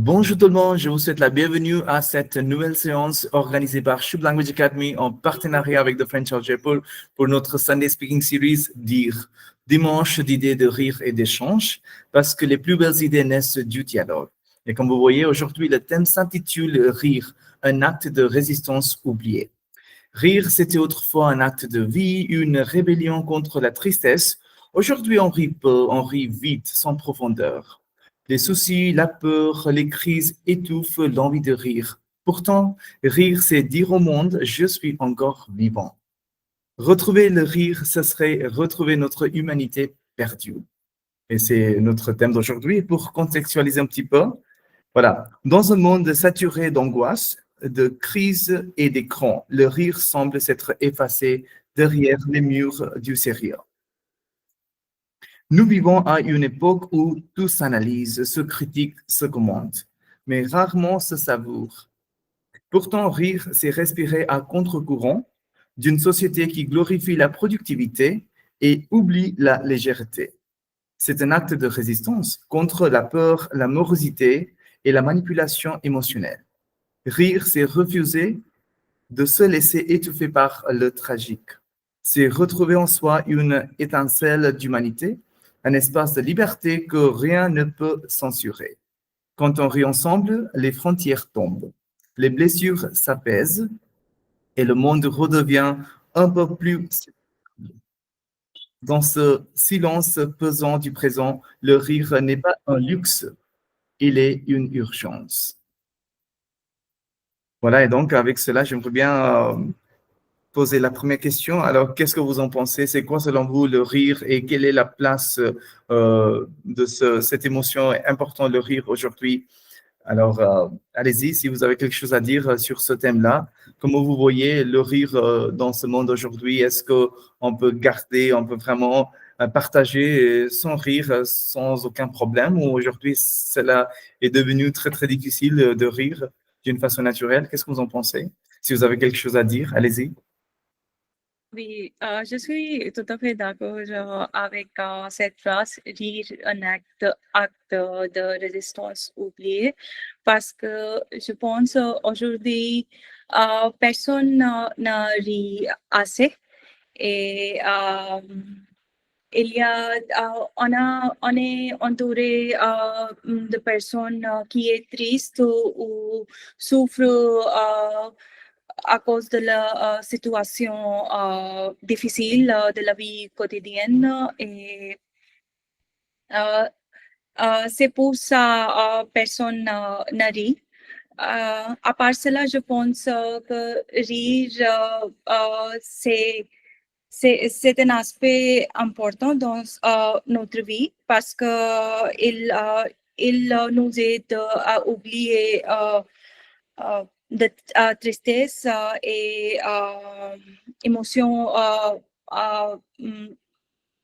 Bonjour tout le monde, je vous souhaite la bienvenue à cette nouvelle séance organisée par Shub Language Academy en partenariat avec The French of Jaipur pour notre Sunday Speaking Series Dire, dimanche d'idées de rire et d'échange, parce que les plus belles idées naissent du dialogue. Et comme vous voyez, aujourd'hui, le thème s'intitule Rire, un acte de résistance oublié. Rire, c'était autrefois un acte de vie, une rébellion contre la tristesse. Aujourd'hui, on rit peu, on rit vite, sans profondeur. Les soucis, la peur, les crises étouffent l'envie de rire. Pourtant, rire, c'est dire au monde, je suis encore vivant. Retrouver le rire, ce serait retrouver notre humanité perdue. Et c'est notre thème d'aujourd'hui. Pour contextualiser un petit peu, voilà. Dans un monde saturé d'angoisse, de crises et d'écrans, le rire semble s'être effacé derrière les murs du sérieux. Nous vivons à une époque où tout s'analyse, se critique, se commente, mais rarement se savoure. Pourtant, rire, c'est respirer à contre-courant d'une société qui glorifie la productivité et oublie la légèreté. C'est un acte de résistance contre la peur, la morosité et la manipulation émotionnelle. Rire, c'est refuser de se laisser étouffer par le tragique. C'est retrouver en soi une étincelle d'humanité, un espace de liberté que rien ne peut censurer. Quand on rit ensemble, les frontières tombent, les blessures s'apaisent et le monde redevient un peu plus. Dans ce silence pesant du présent, le rire n'est pas un luxe, il est une urgence. Voilà, et donc avec cela, j'aimerais bien poser la première question. Alors, qu'est-ce que vous en pensez? C'est quoi, selon vous, le rire et quelle est la place de cette émotion importante, le rire, aujourd'hui? Alors, allez-y, si vous avez quelque chose à dire sur ce thème-là. Comment vous voyez le rire dans ce monde aujourd'hui? Est-ce qu'on peut garder, on peut vraiment partager son rire sans aucun problème? Ou aujourd'hui, cela est devenu très, très difficile de rire d'une façon naturelle? Qu'est-ce que vous en pensez? Si vous avez quelque chose à dire, allez-y. Oui, je suis tout à fait d'accord avec cette phrase, rire un acte de résistance oublié, parce que je pense aujourd'hui, personne ne rit assez et on est entouré de personnes qui est triste ou souffrent à cause de la situation difficile de la vie quotidienne et euh, c'est pour ça personne ne rit. À part cela, je pense que rire, c'est un aspect important dans notre vie parce que il nous aide à oublier de tristesse et émotions,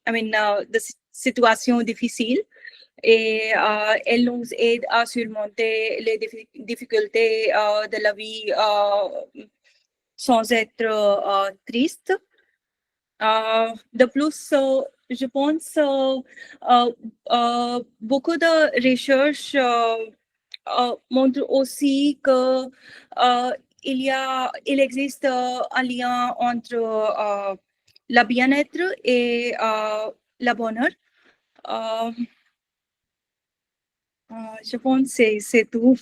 de situations difficiles et elle nous aide à surmonter les difficultés de la vie sans être triste. De plus, je pense beaucoup de recherches montrent aussi que euh, il existe un lien entre le bien-être et le bonheur. Euh, je pense que c'est tout.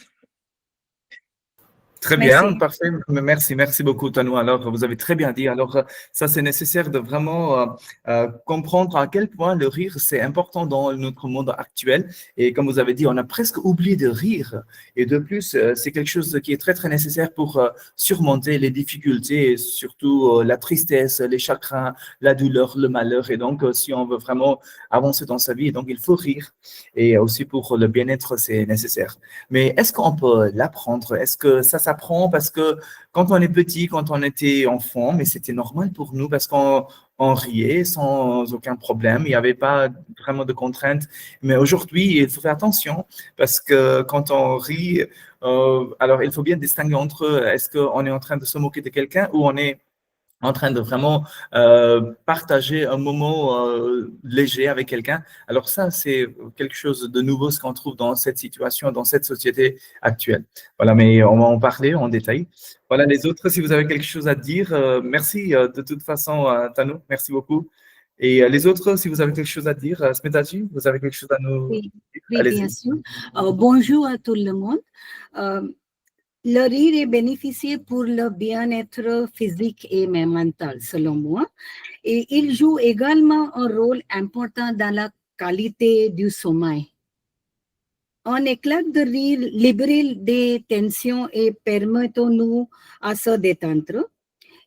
Très bien, Merci. parfait. Merci beaucoup, Tanou. Alors, vous avez très bien dit. Alors, ça, c'est nécessaire de vraiment comprendre à quel point le rire, c'est important dans notre monde actuel. Et comme vous avez dit, on a presque oublié de rire. Et de plus, c'est quelque chose qui est très, très nécessaire pour surmonter les difficultés, et surtout la tristesse, les chagrins, la douleur, le malheur. Et donc, si on veut vraiment avancer dans sa vie, donc il faut rire. Et aussi pour le bien-être, c'est nécessaire. Mais est-ce qu'on peut l'apprendre? Est-ce que ça s'apprend? Parce que quand on est petit, quand on était enfant, mais c'était normal pour nous parce qu'on riait sans aucun problème. Il n'y avait pas vraiment de contraintes. Mais aujourd'hui, il faut faire attention parce que quand on rit, alors il faut bien distinguer entre est-ce qu'on est en train de se moquer de quelqu'un ou on est en train de vraiment partager un moment léger avec quelqu'un. Alors ça, c'est quelque chose de nouveau, ce qu'on trouve dans cette situation, dans cette société actuelle. Voilà, mais on va en parler en détail. Voilà, les autres, si vous avez quelque chose à dire, merci de toute façon, Tanu, merci beaucoup. Et les autres, si vous avez quelque chose à dire, Smitaji, vous avez quelque chose à nous Oui, dire? oui, bien sûr. Bonjour à tout le monde. Le rire est bénéficié pour le bien-être physique et même mental, selon moi. Et il joue également un rôle important dans la qualité du sommeil. Un éclat de rire libère des tensions et permet-nous à se détendre.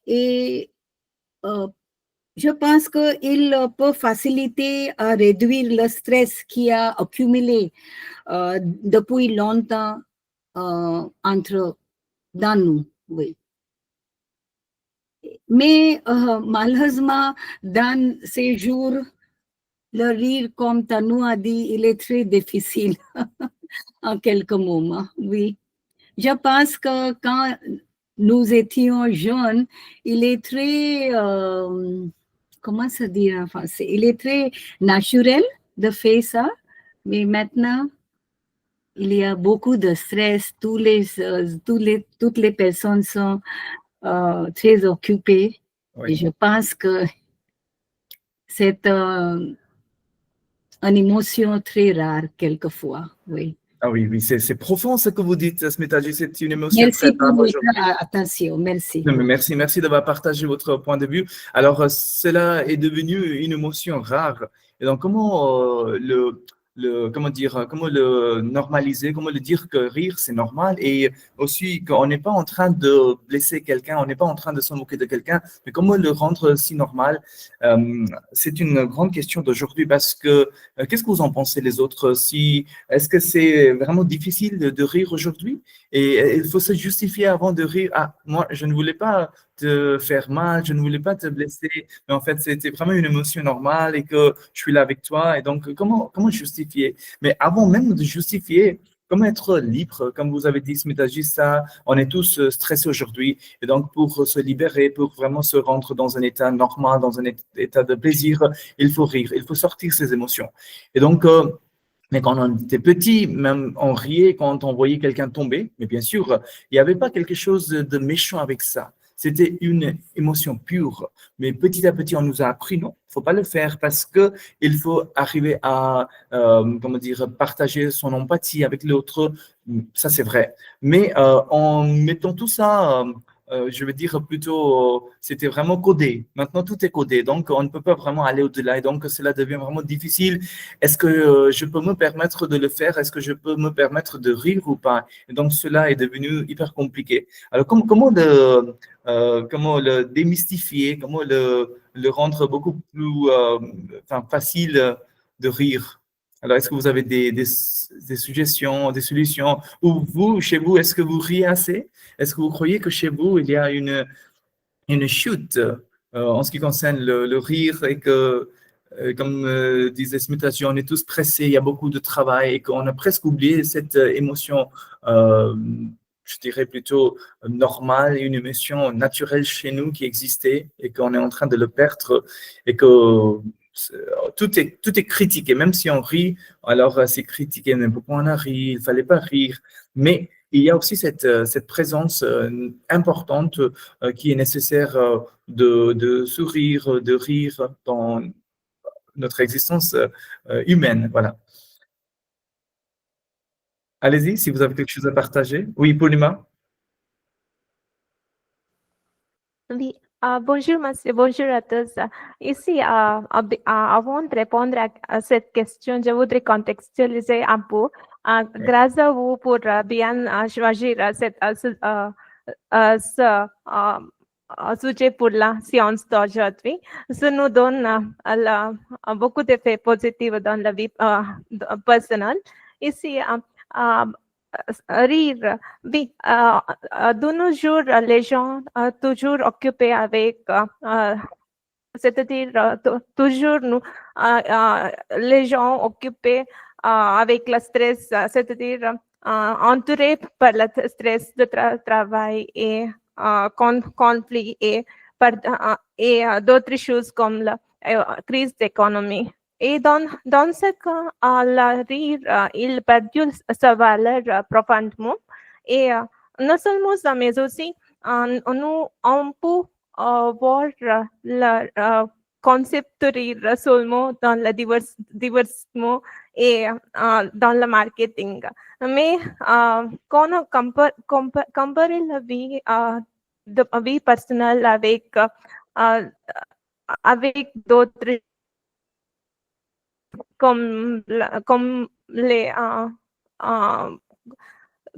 Et je pense qu'il peut faciliter à réduire le stress qui a accumulé depuis longtemps dans nous. Oui. Mais malheureusement, dans ces jours, le rire, comme Tanu a dit, il est très difficile en quelques moments. Oui. Je pense que quand nous étions jeunes, il est très, comment se dit en français, il est très naturel de faire ça, mais maintenant, il y a beaucoup de stress, toutes les personnes sont très occupées. Oui. Et je pense que c'est une émotion très rare quelquefois. Oui. Ah oui, oui, c'est profond ce que vous dites, Smitaji, c'est une émotion Merci très pour rare votre aujourd'hui. attention. Merci. Non, mais merci d'avoir partagé votre point de vue. Alors, cela est devenu une émotion rare. Et donc, comment comment le normaliser, comment le dire que rire, c'est normal et aussi qu'on n'est pas en train de blesser quelqu'un, on n'est pas en train de se moquer de quelqu'un, mais comment le rendre si normal? C'est une grande question d'aujourd'hui parce que, qu'est-ce que vous en pensez les autres? Est-ce que c'est vraiment difficile de rire aujourd'hui? Et il faut se justifier avant de rire. Ah, moi, je ne voulais pas te faire mal, je ne voulais pas te blesser, mais en fait, c'était vraiment une émotion normale et que je suis là avec toi. Et donc, comment justifier? Mais avant même de justifier, comment être libre? Comme vous avez dit, Smitaji, ça, on est tous stressés aujourd'hui. Et donc, pour se libérer, pour vraiment se rendre dans un état normal, dans un état de plaisir, il faut rire, il faut sortir ses émotions. Et donc, mais quand on était petit, même on riait quand on voyait quelqu'un tomber. Mais bien sûr, il n'y avait pas quelque chose de méchant avec ça. C'était une émotion pure. Mais petit à petit, on nous a appris, non, il ne faut pas le faire parce qu'il faut arriver à, comment dire, partager son empathie avec l'autre. Ça, c'est vrai. Mais en mettant tout ça, je veux dire plutôt, c'était vraiment codé. Maintenant, tout est codé. Donc, on ne peut pas vraiment aller au-delà. Et donc, cela devient vraiment difficile. Est-ce que je peux me permettre de le faire? Est-ce que je peux me permettre de rire ou pas? Et donc, cela est devenu hyper compliqué. Alors, comment le démystifier? Comment le rendre beaucoup plus facile de rire? Alors, est-ce que vous avez des suggestions, des solutions? Ou vous, chez vous, est-ce que vous riez assez? Est-ce que vous croyez que chez vous, il y a une chute en ce qui concerne le rire et que, comme disait Smitaji, on est tous pressés, il y a beaucoup de travail et qu'on a presque oublié cette émotion, je dirais plutôt normale, une émotion naturelle chez nous qui existait et qu'on est en train de le perdre et que tout est critiqué, même si on rit, alors c'est critiqué, mais pourquoi on a ri, il ne fallait pas rire, mais il y a aussi cette présence importante qui est nécessaire de sourire, de rire dans notre existence humaine. Voilà. Allez-y, si vous avez quelque chose à partager. Oui, Paulima. Oui, bonjour, monsieur, bonjour à tous. Ici, avant de répondre à cette question, je voudrais contextualiser un peu. Grâce à vous pour bien choisir ce sujet pour la science d'aujourd'hui. Ça nous donne beaucoup d'effets positifs dans la vie personnelle. Ici, rire, oui, de nos jours, les gens toujours occupés avec, c'est-à-dire toujours les gens occupés avec le stress, c'est-à-dire entourés par le stress de travail et conflit et et d'autres choses comme la crise d'économie. Et dans ce cas, le rire, il perdit sa valeur profondément. Et non seulement ça, mais aussi, on peut voir le concept de rire seulement dans le divertissement et dans le marketing. Mais quand on compare la vie personnelle avec d'autres comme les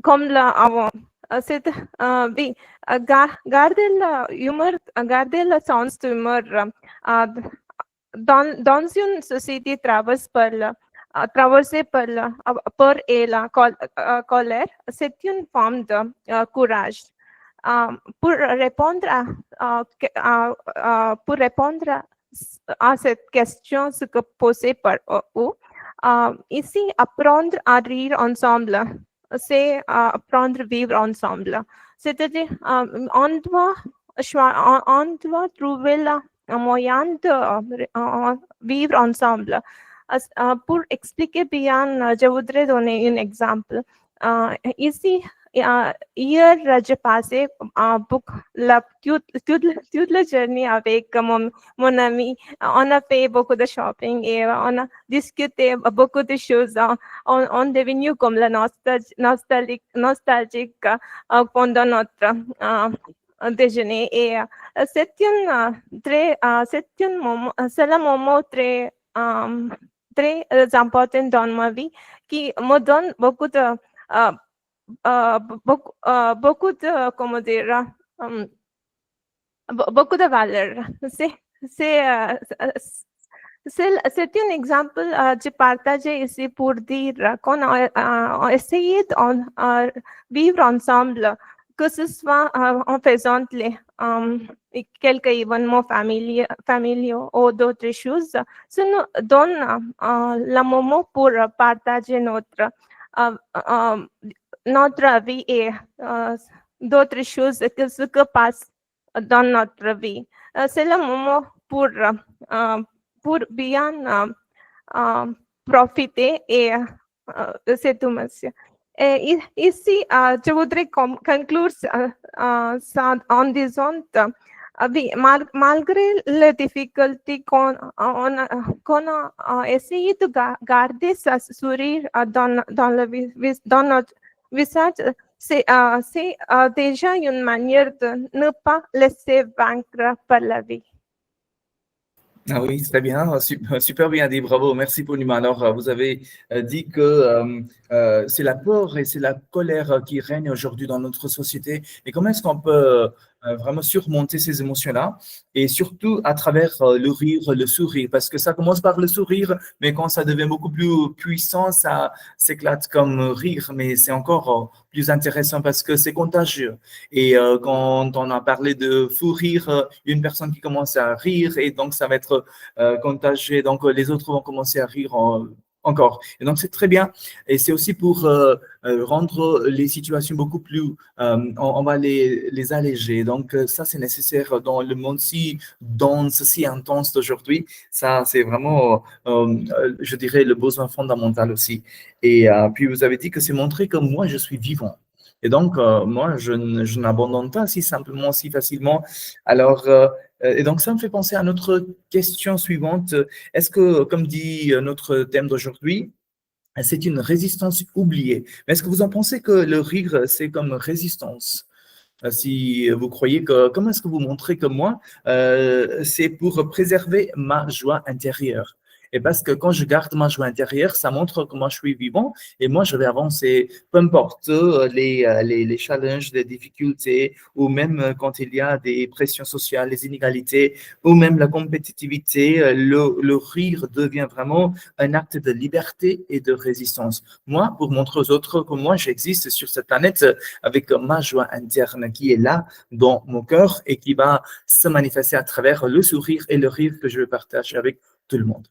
comme la avant. C'est oui, garder le sens d'humour dans une société traversée par la peur et la colère, c'est une forme de courage. Pour répondre à cette question, ce que posée par vous, ici, apprendre à rire ensemble, c'est apprendre à vivre ensemble. C'est-à-dire, on doit trouver un moyen de vivre ensemble. Pour expliquer bien, je voudrais donner un exemple. Ici, hier, j'ai passé toute la journée avec mon ami. On a fait beaucoup de shopping et on a discuté beaucoup de choses. On est devenu comme la nostalgique pendant notre déjeuner. Et c'est un moment très important dans ma vie qui me donne beaucoup de comment dire, beaucoup de valeur. C'est un exemple que je partage ici pour dire qu'on a essayé de vivre ensemble, que ce soit en faisant quelques événements familiaux ou d'autres choses. Ça nous donne le moment pour partager notre vie et d'autres choses que ce que passe dans notre vie. C'est le moment pour bien profiter et c'est tout, monsieur. Et ici, je voudrais conclure ça en disant oui, malgré les difficultés qu'on a essayé de garder ce sourire dans notre visage, c'est déjà une manière de ne pas laisser vaincre par la vie. Ah oui, très bien, super bien dit, bravo, merci pour Nima. Alors, vous avez dit que c'est la peur et c'est la colère qui règne aujourd'hui dans notre société. Et comment est-ce qu'on peut vraiment surmonter ces émotions-là et surtout à travers le rire, le sourire, parce que ça commence par le sourire, mais quand ça devient beaucoup plus puissant, ça s'éclate comme rire, mais c'est encore plus intéressant parce que c'est contagieux. Et quand on a parlé de fou rire, une personne qui commence à rire et donc ça va être contagieux, donc les autres vont commencer à rire encore. Et donc, c'est très bien. Et c'est aussi pour rendre les situations beaucoup plus, on va les alléger. Donc, ça, c'est nécessaire dans le monde si dense, si intense d'aujourd'hui. Ça, c'est vraiment, je dirais, le besoin fondamental aussi. Et puis, vous avez dit que c'est montrer que moi, je suis vivant. Et donc, moi, je n'abandonne pas si simplement, si facilement. Alors, et donc, ça me fait penser à notre question suivante. Est-ce que, comme dit notre thème d'aujourd'hui, c'est une résistance oubliée? Mais est-ce que vous en pensez que le rire, c'est comme résistance? Si vous croyez que, comment est-ce que vous montrez que moi, c'est pour préserver ma joie intérieure? Et parce que quand je garde ma joie intérieure, ça montre que moi je suis vivant et moi je vais avancer, peu importe les challenges, les difficultés, ou même quand il y a des pressions sociales, les inégalités, ou même la compétitivité, le rire devient vraiment un acte de liberté et de résistance. Moi, pour montrer aux autres que moi j'existe sur cette planète avec ma joie interne qui est là dans mon cœur et qui va se manifester à travers le sourire et le rire que je vais partager avec tout le monde.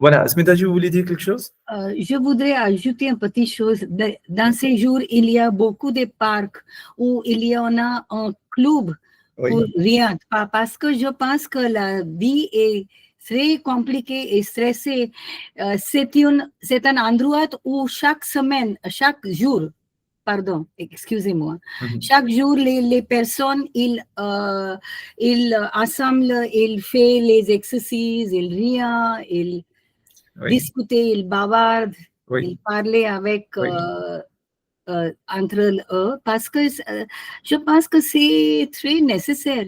Voilà, Smita, vous voulez dire quelque chose? Je voudrais ajouter une petite chose. Dans ces jours, il y a beaucoup de parcs où on a un club Oui. pour rien. Parce que je pense que la vie est très compliquée et stressée. C'est un endroit où chaque semaine, chaque jour, pardon, excusez-moi, Mhm. chaque jour, les personnes, ils assemblent, ils font les exercices, ils rient, ils Oui. discutent, ils bavardent, Oui. ils parlent avec Oui. entre eux, parce que je pense que c'est très nécessaire.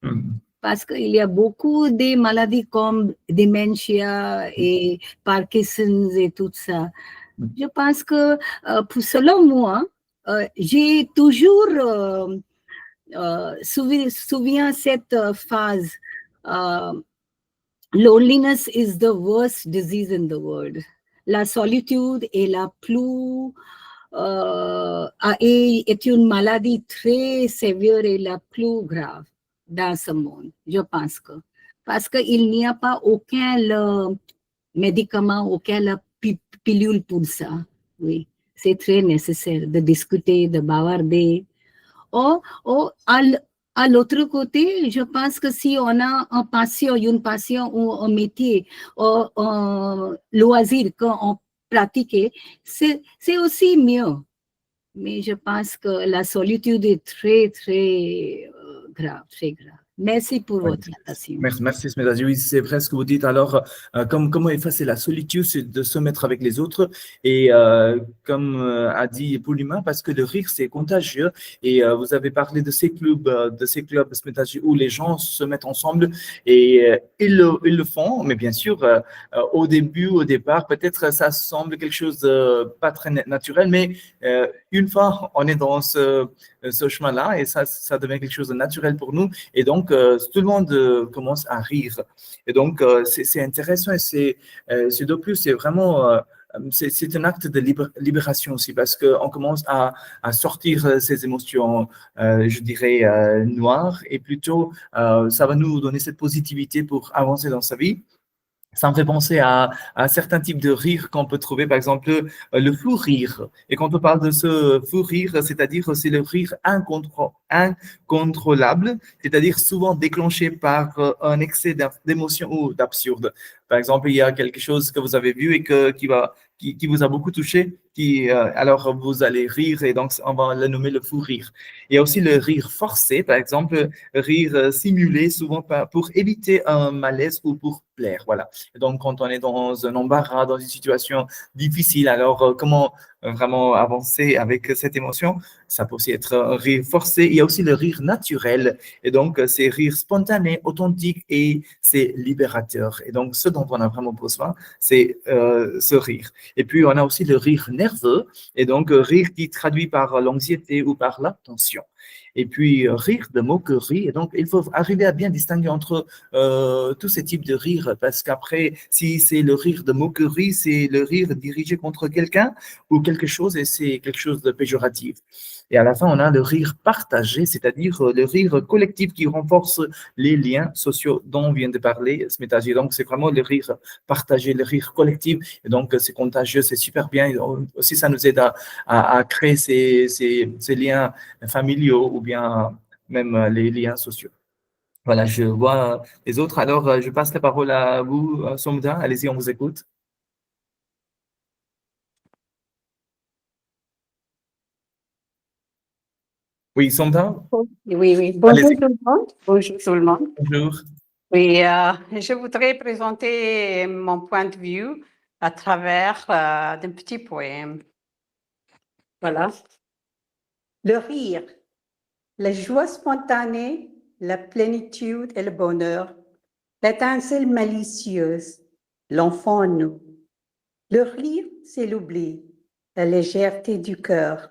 Mhm. Parce qu'il y a beaucoup de maladies comme dementia et Parkinson's et tout ça. Mm. Je pense que, selon moi, j'ai toujours souviens cette phase. Loneliness is the worst disease in the world. La solitude est la plus est une maladie très sévère et la plus grave dans ce monde, je pense que. Parce qu'il n'y a pas aucun médicament, aucun pilule pour ça. Oui, c'est très nécessaire de discuter, de bavarder. À l'autre côté, je pense que si on a une passion ou un métier, ou un loisir qu'on pratique, c'est aussi mieux. Mais je pense que la solitude est très, très grave, très grave. Merci pour Oui. votre attention. Merci, Smédaji. Oui, c'est vrai ce que vous dites. Alors, comment effacer la solitude, c'est de se mettre avec les autres. Et comme a dit Poulima, parce que le rire, c'est contagieux. Et vous avez parlé de ces clubs, Smédaji, où les gens se mettent ensemble et ils le font. Mais bien sûr, au départ, peut-être ça semble quelque chose de pas très naturel. Mais une fois, on est dans ce chemin-là et ça devient quelque chose de naturel pour nous. Et donc, tout le monde commence à rire. Et donc, c'est intéressant et c'est de plus, c'est vraiment, c'est un acte de libération aussi parce qu'on commence à sortir ces émotions, je dirais, noires et plutôt, ça va nous donner cette positivité pour avancer dans sa vie. Ça me fait penser à certains types de rires qu'on peut trouver, par exemple, le fou rire. Et quand on parle de ce fou rire, c'est-à-dire c'est le rire incontrôlable, c'est-à-dire souvent déclenché par un excès d'émotion ou d'absurde. Par exemple, il y a quelque chose que vous avez vu et qui vous a beaucoup touché, alors vous allez rire et donc on va le nommer le fou rire. Il y a aussi le rire forcé, par exemple, rire simulé, souvent pour éviter un malaise ou pour plaire. Voilà. Et donc, quand on est dans un embarras, dans une situation difficile, alors comment vraiment avancer avec cette émotion? Ça peut aussi être un rire forcé. Il y a aussi le rire naturel. Et donc, c'est rire spontané, authentique et c'est libérateur. Et donc, ce dont on a vraiment besoin, c'est ce rire. Et puis, on a aussi le rire nerveux. Et donc, rire qui traduit par l'anxiété ou par la tension. Et puis, rire de moquerie. Et donc, il faut arriver à bien distinguer entre tous ces types de rire, parce qu'après, si c'est le rire de moquerie, c'est le rire dirigé contre quelqu'un ou quelque chose et c'est quelque chose de péjoratif. Et à la fin, on a le rire partagé, c'est-à-dire le rire collectif qui renforce les liens sociaux dont on vient de parler, Smédaji. Donc, c'est vraiment le rire partagé, le rire collectif. Et donc, c'est contagieux, c'est super bien. Et aussi, ça nous aide à créer ces liens familiaux ou bien même les liens sociaux. Voilà, je vois les autres. Alors, je passe la parole à vous, Somda. Allez-y, on vous écoute. Oui, Somda, Oui. Bonjour allez-y. tout le monde. Bonjour tout le monde. Bonjour. Oui, je voudrais présenter mon point de vue à travers d'un petit poème. Voilà. Le rire, la joie spontanée, la plénitude et le bonheur, l'étincelle malicieuse, l'enfant en nous. Le rire, c'est l'oubli, la légèreté du cœur,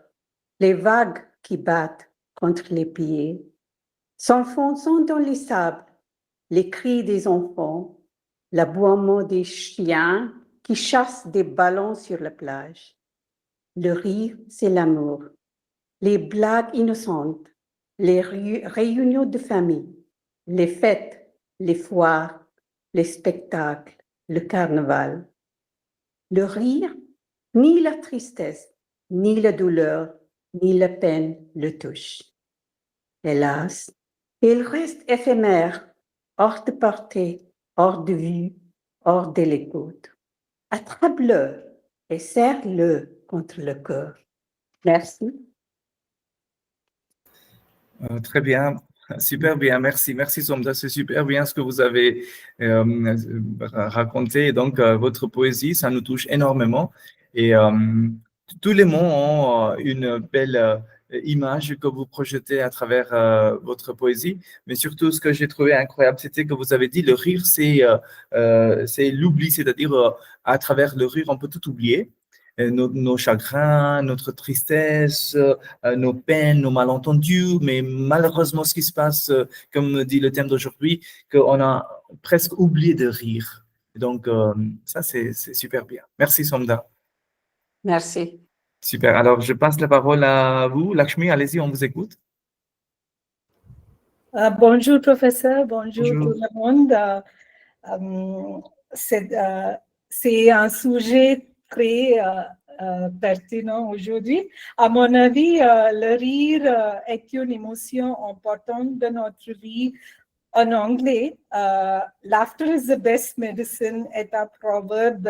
les vagues qui battent contre les pieds, s'enfonçant dans les sables, les cris des enfants, l'aboiement des chiens qui chassent des ballons sur la plage. Le rire, c'est l'amour, les blagues innocentes, les réunions de famille, les fêtes, les foires, les spectacles, le carnaval. Le rire, ni la tristesse, ni la douleur, ni la peine le touchent. Hélas, Il reste éphémère, hors de portée, hors de vue, hors de l'écoute. Attrape-le et serre-le contre le cœur. Merci. Très bien, super bien, merci, merci Somda, c'est super bien ce que vous avez raconté. Donc, votre poésie, ça nous touche énormément. Et tous les mots ont une belle image que vous projetez à travers votre poésie. Mais surtout, ce que j'ai trouvé incroyable, c'était que vous avez dit le rire, c'est l'oubli, c'est-à-dire à travers le rire, on peut tout oublier. Nos chagrins, notre tristesse, nos peines, nos malentendus, mais malheureusement, ce qui se passe, comme dit le thème d'aujourd'hui, qu'on a presque oublié de rire. Donc, ça, c'est super bien. Merci, Somda. Merci. Super. Alors, je passe la parole à vous. Lakshmi, allez-y, on vous écoute. Bonjour, professeur. Bonjour, Bonjour. tout le monde. C'est un sujet très pertinent aujourd'hui. À mon avis, le rire est une émotion importante de notre vie. En anglais, laughter is the best medicine est un proverbe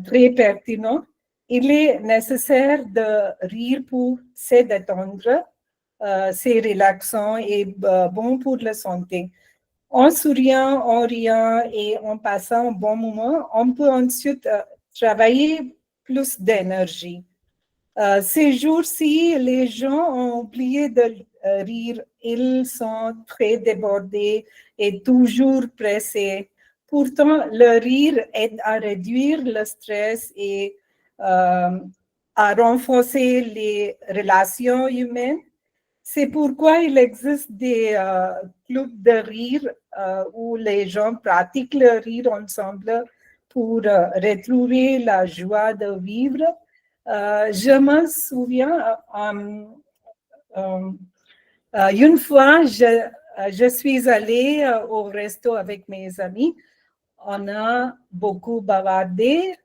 très pertinent. Il est nécessaire de rire pour se détendre. C'est relaxant et bon pour la santé. En souriant, en riant et en passant un bon moment, on peut ensuite travailler plus d'énergie. Ces jours-ci, les gens ont oublié de rire. Ils sont très débordés et toujours pressés. Pourtant, le rire aide à réduire le stress et à renforcer les relations humaines. C'est pourquoi il existe des clubs de rire où les gens pratiquent le rire ensemble pour retrouver la joie de vivre. Je me souviens, une fois, je suis allée au resto avec mes amis. On a beaucoup bavardé.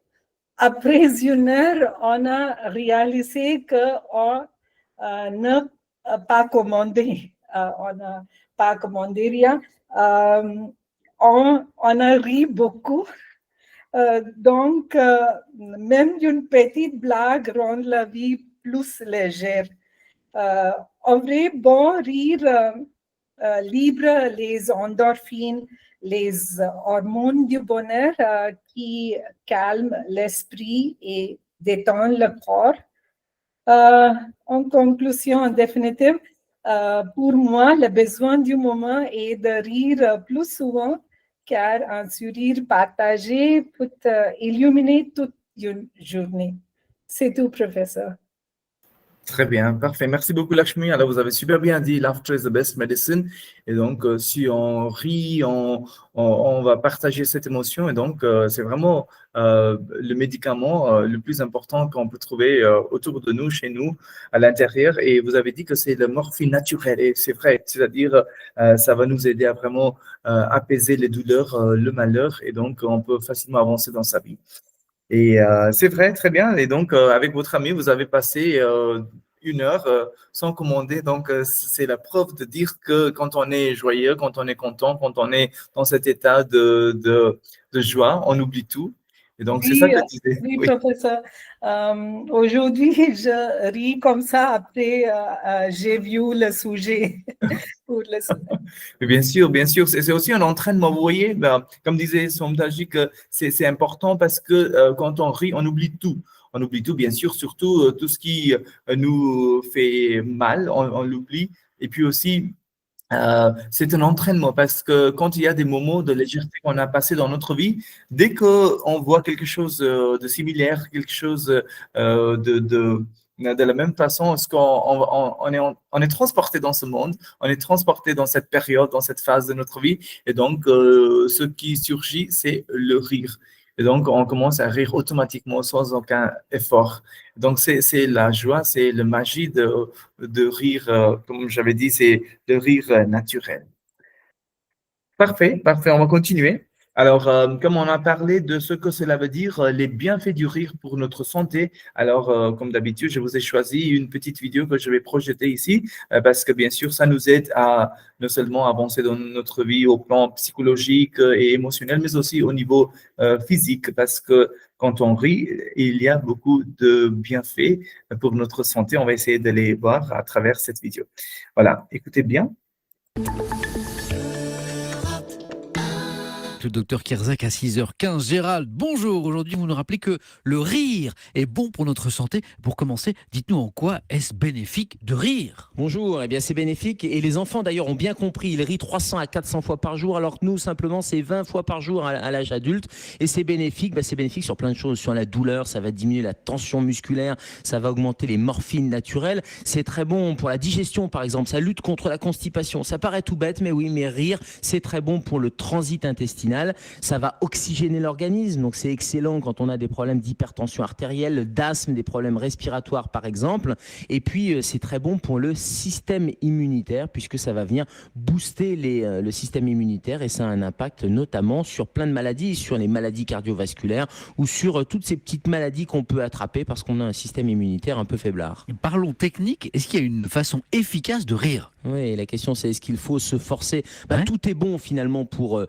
Après une heure, on a réalisé qu'on ne pas commandé, on n'a pas commandé rien. On a ri beaucoup. Donc, même une petite blague rend la vie plus légère. En vrai, bon rire libre les endorphines, les hormones du bonheur qui calment l'esprit et détendent le corps. En conclusion, en définitive, pour moi, le besoin du moment est de rire plus souvent, car un sourire partagé peut illuminer toute une journée. C'est tout, professeur. Très bien, parfait. Merci beaucoup, Lakshmi. Alors, vous avez super bien dit, laughter is the best medicine. Et donc, si on rit, on va partager cette émotion. Et donc, c'est vraiment le médicament le plus important qu'on peut trouver autour de nous, chez nous, à l'intérieur. Et vous avez dit que c'est la morphine naturelle. Et c'est vrai, c'est-à-dire, ça va nous aider à vraiment apaiser les douleurs, le malheur. Et donc, on peut facilement avancer dans sa vie. Et c'est vrai, très bien. Et donc, avec votre ami, vous avez passé une heure sans commander. Donc, c'est la preuve de dire que quand on est joyeux, quand on est content, quand on est dans cet état de joie, on oublie tout. Et donc, c'est ça que tu disais. Oui, professeur. Aujourd'hui, je ris comme ça après j'ai vu le sujet. Bien sûr, c'est aussi un entraînement. Vous voyez, comme disait Somdaji, que c'est important parce que quand on rit, on oublie tout. On oublie tout, bien sûr, surtout tout ce qui nous fait mal, on l'oublie. Et puis aussi, c'est un entraînement parce que quand il y a des moments de légèreté qu'on a passé dans notre vie, dès qu'on voit quelque chose de similaire, quelque chose de la même façon, parce on est transporté dans ce monde, on est transporté dans cette période, dans cette phase de notre vie, et donc ce qui surgit, c'est le rire. Et donc, on commence à rire automatiquement sans aucun effort. Donc, c'est la joie, c'est la magie de rire, comme j'avais dit, c'est le rire naturel. Parfait, on va continuer. Alors, comme on a parlé de ce que cela veut dire, les bienfaits du rire pour notre santé, alors, comme d'habitude, je vous ai choisi une petite vidéo que je vais projeter ici, parce que bien sûr, ça nous aide à non seulement avancer dans notre vie au plan psychologique et émotionnel, mais aussi au niveau physique, parce que quand on rit, il y a beaucoup de bienfaits pour notre santé. On va essayer de les voir à travers cette vidéo. Voilà, écoutez bien. Le docteur Kierzek à 6h15. Gérald, bonjour. Aujourd'hui, vous nous rappelez que le rire est bon pour notre santé. Pour commencer, dites-nous en quoi est-ce bénéfique de rire? Bonjour, eh bien c'est bénéfique et les enfants d'ailleurs ont bien compris, ils rient 300 à 400 fois par jour alors que nous simplement c'est 20 fois par jour à l'âge adulte et c'est bénéfique sur plein de choses, sur la douleur, ça va diminuer la tension musculaire, ça va augmenter les morphines naturelles, c'est très bon pour la digestion par exemple, ça lutte contre la constipation, ça paraît tout bête mais oui, mais rire c'est très bon pour le transit intestinal, ça va oxygéner l'organisme donc c'est excellent quand on a des problèmes d'hypertension artérielle, d'asthme, des problèmes respiratoires par exemple et puis c'est très bon pour le système immunitaire puisque ça va venir booster le système immunitaire et ça a un impact notamment sur plein de maladies, sur les maladies cardiovasculaires ou sur toutes ces petites maladies qu'on peut attraper parce qu'on a un système immunitaire un peu faiblard. Parlons technique. Est-ce qu'il y a une façon efficace de rire? Oui, la question c'est est-ce qu'il faut se forcer? Ouais. Tout est bon finalement pour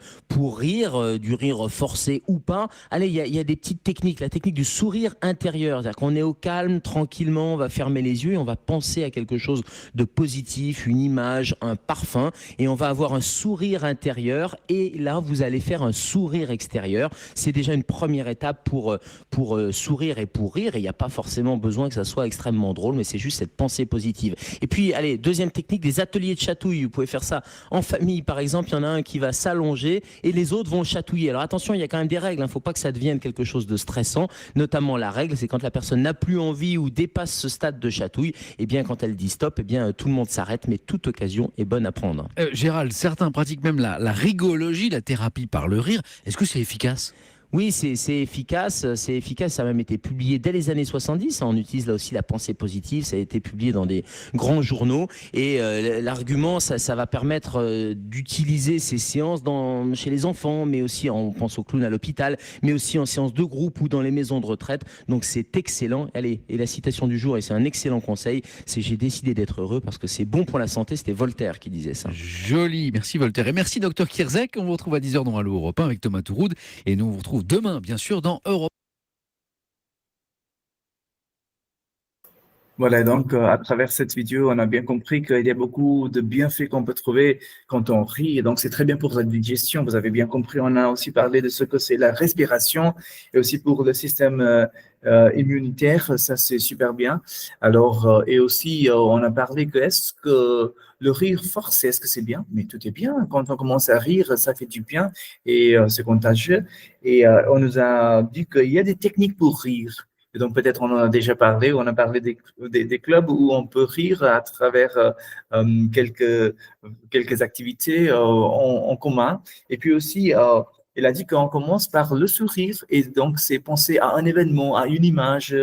rire, du rire forcé ou pas. Allez, il y a des petites techniques. La technique du sourire intérieur, c'est-à-dire qu'on est au calme, tranquillement, on va fermer les yeux et on va penser à quelque chose de positif, une image, un parfum et on va avoir un sourire intérieur et là, vous allez faire un sourire extérieur. C'est déjà une première étape pour sourire et pour rire et il n'y a pas forcément besoin que ça soit extrêmement drôle, mais c'est juste cette pensée positive. Et puis, allez, deuxième technique, des ateliers de chatouille. Vous pouvez faire ça en famille, par exemple. Il y en a un qui va s'allonger et les autres vont chatouiller. Alors attention, il y a quand même des règles. Il ne faut pas que ça devienne quelque chose de stressant. Notamment, la règle, c'est quand la personne n'a plus envie ou dépasse ce stade de chatouille, eh bien, quand elle dit stop, eh bien, tout le monde s'arrête. Mais toute occasion est bonne à prendre. Gérald, certains pratiquent même la rigologie, la thérapie par le rire. Est-ce que c'est efficace? Oui, c'est efficace, ça a même été publié dès les années 70, on utilise là aussi la pensée positive, ça a été publié dans des grands journaux et l'argument, ça va permettre d'utiliser ces séances chez les enfants, mais aussi, on pense aux clowns à l'hôpital, mais aussi en séance de groupe ou dans les maisons de retraite, donc c'est excellent. Allez, et la citation du jour, et c'est un excellent conseil, c'est « J'ai décidé d'être heureux parce que c'est bon pour la santé », c'était Voltaire qui disait ça. Joli, merci Voltaire et merci Dr Kierzek. On vous retrouve à 10h dans Allo Europe 1 avec Thomas Touroud et nous on vous retrouve demain, bien sûr, dans Europe. Voilà, donc à travers cette vidéo, on a bien compris qu'il y a beaucoup de bienfaits qu'on peut trouver quand on rit. Et donc, c'est très bien pour la digestion. Vous avez bien compris, on a aussi parlé de ce que c'est la respiration et aussi pour le système immunitaire. Ça, c'est super bien. Alors, et aussi, on a parlé que est-ce que le rire forcé, est-ce que c'est bien? Mais tout est bien. Quand on commence à rire, ça fait du bien et c'est contagieux. Et on nous a dit qu'il y a des techniques pour rire. Et donc, peut-être on en a déjà parlé, on a parlé des clubs où on peut rire à travers quelques activités en commun. Et puis aussi, il a dit qu'on commence par le sourire. Et donc, c'est penser à un événement, à une image,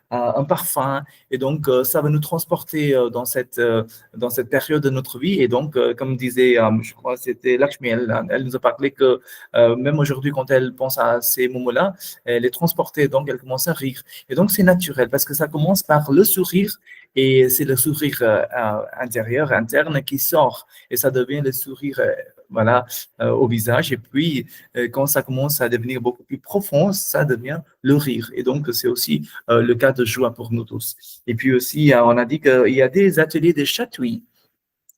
à un parfum. Et donc, ça va nous transporter dans cette période de notre vie. Et donc, comme disait, je crois que c'était Lakshmi, elle nous a parlé que même aujourd'hui, quand elle pense à ces moments-là, elle est transportée, donc elle commence à rire. Et donc, c'est naturel parce que ça commence par le sourire et c'est le sourire intérieur, interne qui sort et ça devient le sourire au visage. Et puis, quand ça commence à devenir beaucoup plus profond, ça devient le rire. Et donc, c'est aussi le cas de joie pour nous tous. Et puis aussi, on a dit qu'il y a des ateliers de chatouille.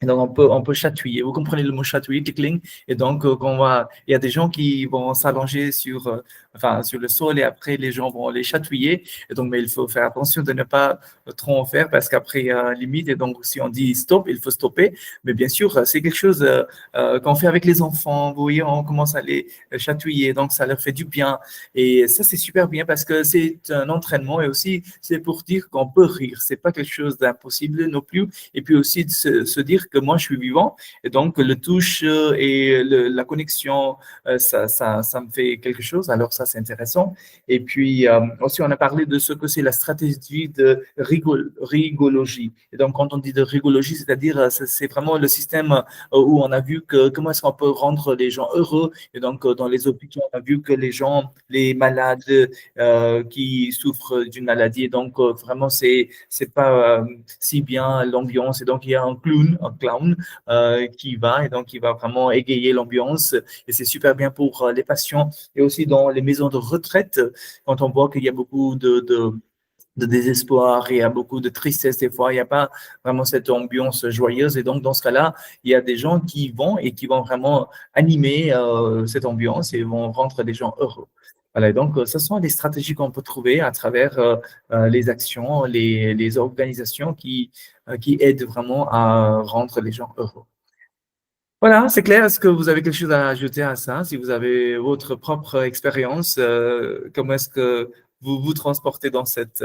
Et donc, on peut chatouiller. Vous comprenez le mot chatouiller, tickling. Et donc, il y a des gens qui vont s'allonger sur le sol et après, les gens vont les chatouiller. Et donc, mais il faut faire attention de ne pas trop en faire parce qu'après, il y a une limite. Et donc, si on dit stop, il faut stopper. Mais bien sûr, c'est quelque chose qu'on fait avec les enfants. Vous voyez, on commence à les chatouiller. Donc, ça leur fait du bien. Et ça, c'est super bien parce que c'est un entraînement et aussi, c'est pour dire qu'on peut rire. C'est pas quelque chose d'impossible non plus. Et puis aussi, de se dire dire que moi, je suis vivant et donc le touche et la connexion, ça me fait quelque chose. Alors ça, c'est intéressant. Et puis aussi, on a parlé de ce que c'est la stratégie de rigologie. Et donc, quand on dit de rigologie, c'est-à-dire c'est vraiment le système où on a vu que comment est-ce qu'on peut rendre les gens heureux. Et donc, dans les hôpitaux, on a vu que les gens, les malades qui souffrent d'une maladie, et donc vraiment, c'est pas si bien l'ambiance. Et donc, il y a un clown qui va, et donc il va vraiment égayer l'ambiance. Et c'est super bien pour les patients. Et aussi dans les maisons de retraite, quand on voit qu'il y a beaucoup de désespoir, il y a beaucoup de tristesse des fois, il n'y a pas vraiment cette ambiance joyeuse. Et donc, dans ce cas-là, il y a des gens qui vont et qui vont vraiment animer cette ambiance et vont rendre les gens heureux. Voilà, et donc, ce sont des stratégies qu'on peut trouver à travers les actions, les organisations qui aident vraiment à rendre les gens heureux. Voilà, c'est clair. Est-ce que vous avez quelque chose à ajouter à ça? Si vous avez votre propre expérience, comment est-ce que vous vous transportez dans cette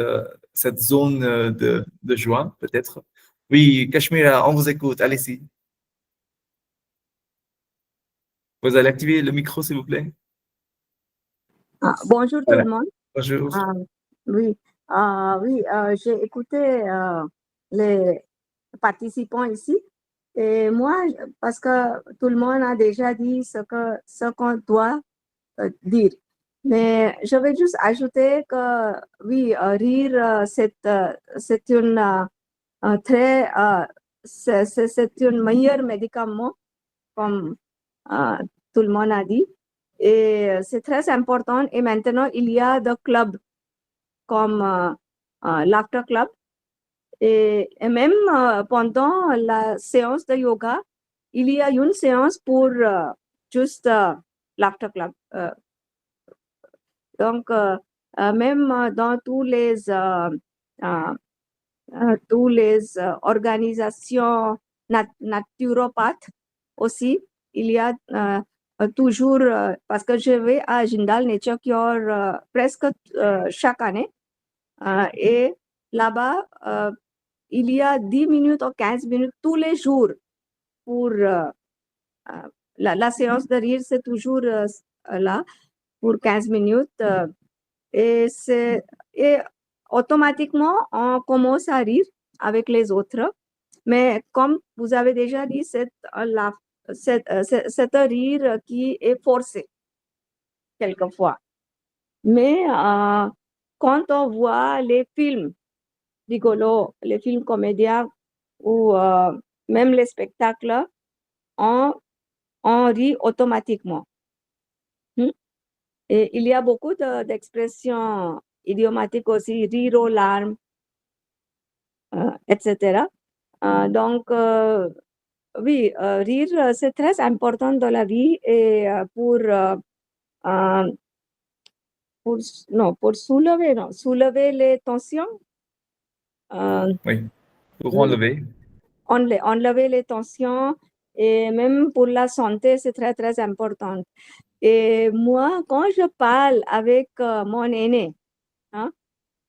zone de joie, peut-être? Oui, Cachemira, on vous écoute. Allez-y. Vous allez activer le micro, s'il vous plaît. Bonjour tout Voilà. le monde. Bonjour. Oui, j'ai écouté les participants ici et moi, parce que tout le monde a déjà dit ce qu'on doit dire. Mais je vais juste ajouter que oui, rire, c'est une c'est un meilleur médicament, comme tout le monde a dit. Et c'est très important. Et maintenant, il y a des clubs comme Laughter Club. Et même pendant la séance de yoga, il y a une séance pour juste Laughter Club. Donc, même dans tous les organisations naturopathes aussi, il y a toujours, parce que je vais à Jindal Nature Cure presque chaque année, et là-bas, il y a 10 minutes ou 15 minutes tous les jours pour la séance de rire, c'est toujours là pour 15 minutes. Et automatiquement, on commence à rire avec les autres. Mais comme vous avez déjà dit, c'est un rire qui est forcé quelquefois. Mais quand on voit les films rigolos, les films comédiens ou même les spectacles, on rit automatiquement. Et il y a beaucoup d'expressions idiomatiques aussi, rire aux larmes, etc. Donc, oui, rire, c'est très important dans la vie et pour soulever les tensions. Oui, pour enlever. Enlever les tensions et même pour la santé, c'est très, très important. Et moi, quand je parle avec mon aîné,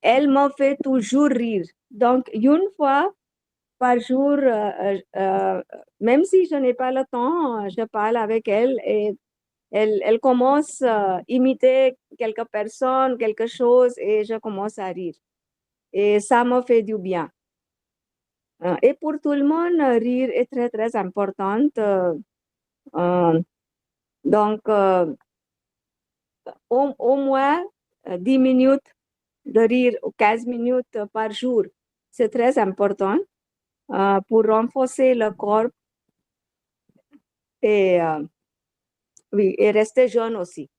elle me fait toujours rire. Donc, une fois par jour, même si je n'ai pas le temps, je parle avec elle et elle commence à imiter quelques personnes, quelque chose et je commence à rire. Et ça me fait du bien. Et pour tout le monde, rire est très, très important. Donc, au moins 10 minutes de rire ou 15 minutes par jour, c'est très important pour renforcer le corps et, oui, et rester jeune aussi.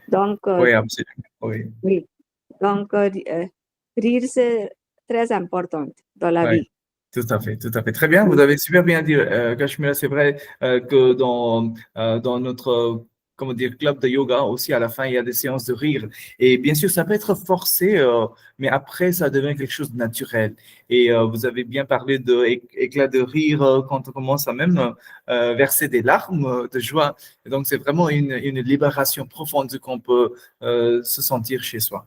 Donc, Oui, absolument. Oui. oui. Donc, rire, c'est très important dans la Oui. vie. Tout à fait, tout à fait. Très bien, vous avez super bien dit, Kashmira. C'est vrai que dans notre comment dire, club de yoga aussi, à la fin, il y a des séances de rire. Et bien sûr, ça peut être forcé, mais après, ça devient quelque chose de naturel. Et vous avez bien parlé d'éclat de rire quand on commence à même verser des larmes de joie. Et donc, c'est vraiment une libération profonde qu'on peut se sentir chez soi.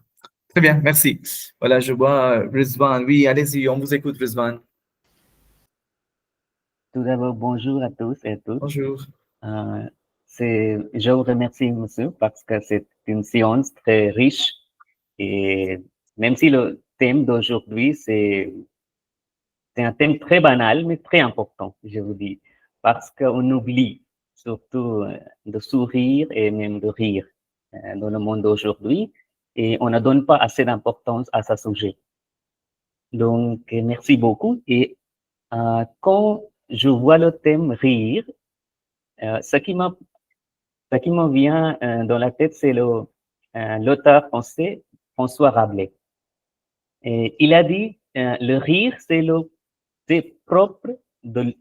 Très bien, merci. Voilà, je vois Rizwan. Oui, allez-y, on vous écoute, Rizwan. Tout d'abord, bonjour à tous et à toutes. Bonjour. Je vous remercie, monsieur, parce que c'est une séance très riche et même si le thème d'aujourd'hui, c'est un thème très banal, mais très important, je vous dis, parce qu'on oublie surtout de sourire et même de rire dans le monde d'aujourd'hui et on ne donne pas assez d'importance à ce sujet. Donc, merci beaucoup. Et quand je vois le thème rire, ce qui me vient dans la tête, c'est l'auteur français François Rabelais. Et il a dit, le rire, c'est propre de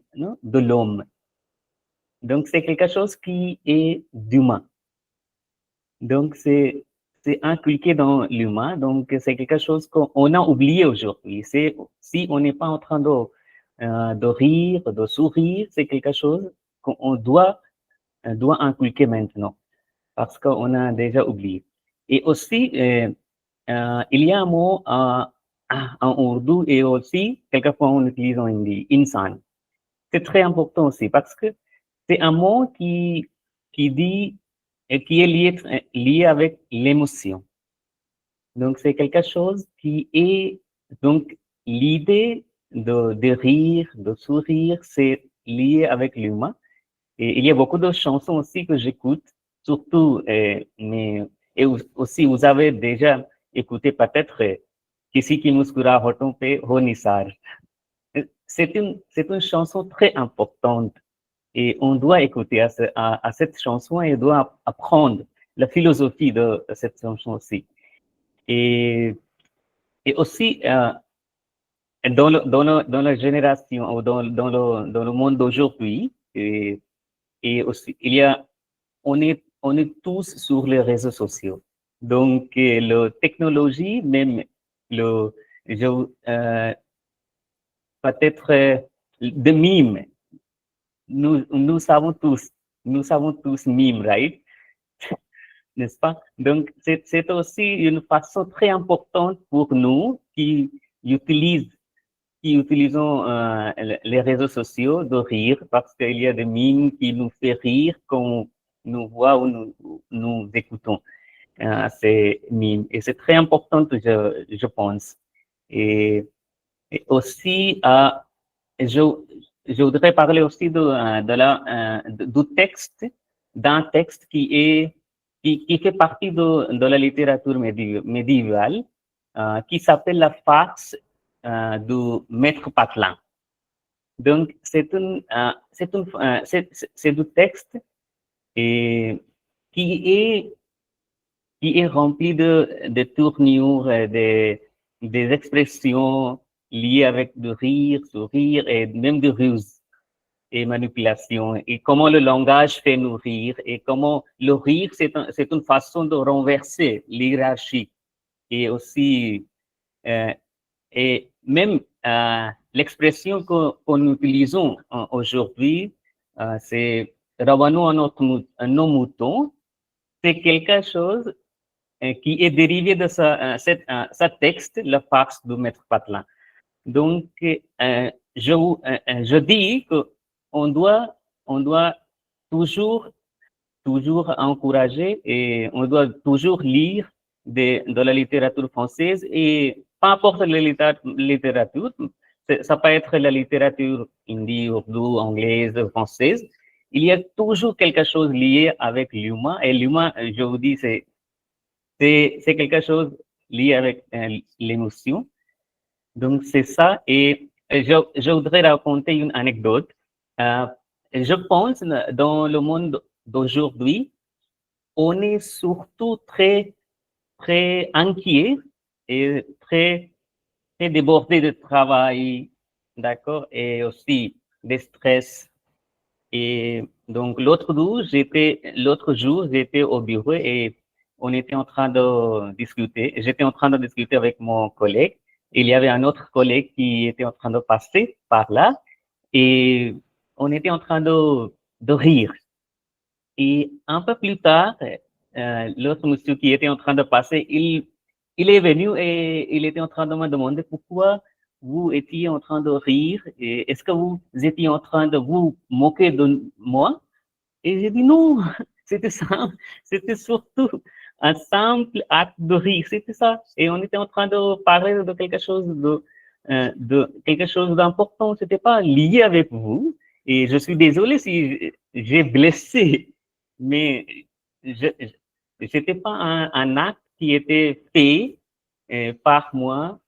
l'homme. Donc, c'est quelque chose qui est d'humain. Donc, c'est inculqué dans l'humain. Donc, c'est quelque chose qu'on a oublié aujourd'hui. Si on n'est pas en train de rire, de sourire, c'est quelque chose qu'on doit inculquer maintenant parce qu'on a déjà oublié. Et aussi, il y a un mot en ourdou et aussi, quelquefois on utilise en hindi, insan. C'est très important aussi parce que c'est un mot qui dit et qui est lié avec l'émotion. Donc, c'est quelque chose qui est, donc, l'idée de rire, de sourire, c'est lié avec l'humain. Et il y a beaucoup de chansons aussi que j'écoute, surtout, et aussi vous avez déjà écouté peut-être Kisi ki muskurahoton pe ho nisar. C'est une chanson très importante et on doit écouter à cette chanson et on doit apprendre la philosophie de cette chanson aussi. Et aussi, dans la génération, ou dans le monde d'aujourd'hui, et aussi, on est tous sur les réseaux sociaux. Donc, la technologie, même peut-être de mimes. Nous savons tous mimes, right? N'est-ce pas? Donc, c'est aussi une façon très importante pour nous qui utilisons les réseaux sociaux de rire parce qu'il y a des mimes qui nous fait rire quand nous voyons ou nous écoutons ces mimes. Et c'est très important, je pense. Et aussi, je voudrais parler aussi du texte, d'un texte qui fait partie de la littérature médiévale, qui s'appelle la farce du maître Patelin. Donc, c'est du texte et qui est rempli de tournures, des expressions liées avec de rire, sourire et même de ruse et manipulation et comment le langage fait nous rire et comment le rire, c'est une façon de renverser l'hierarchie et aussi et même l'expression qu'on utilise aujourd'hui, c'est revenons à nos moutons, c'est quelque chose qui est dérivé de ce texte, la farce du maître Patelin. Donc, je dis qu'on doit toujours encourager et on doit toujours lire de la littérature française et peu importe la littérature, ça peut être la littérature hindi, ourdou, anglaise, française, il y a toujours quelque chose lié avec l'humain et l'humain, je vous dis, c'est quelque chose lié avec l'émotion. Donc, c'est ça. Et je voudrais raconter une anecdote. Je pense, dans le monde d'aujourd'hui, on est surtout très, très inquiet et très, très débordé de travail, d'accord, et aussi de stress. Et donc, l'autre jour, j'étais au bureau et on était en train de discuter. J'étais en train de discuter avec mon collègue. Il y avait un autre collègue qui était en train de passer par là et on était en train de rire. Et un peu plus tard, l'autre monsieur qui était en train de passer, il est venu et il était en train de me demander pourquoi vous étiez en train de rire et est-ce que vous étiez en train de vous moquer de moi? Et j'ai dit non, c'était ça, c'était surtout un simple acte de rire, c'était ça. Et on était en train de parler de quelque chose de quelque chose d'important, c'était pas lié avec vous. Et je suis désolé si j'ai blessé, mais c'était pas un acte qui était fait par moi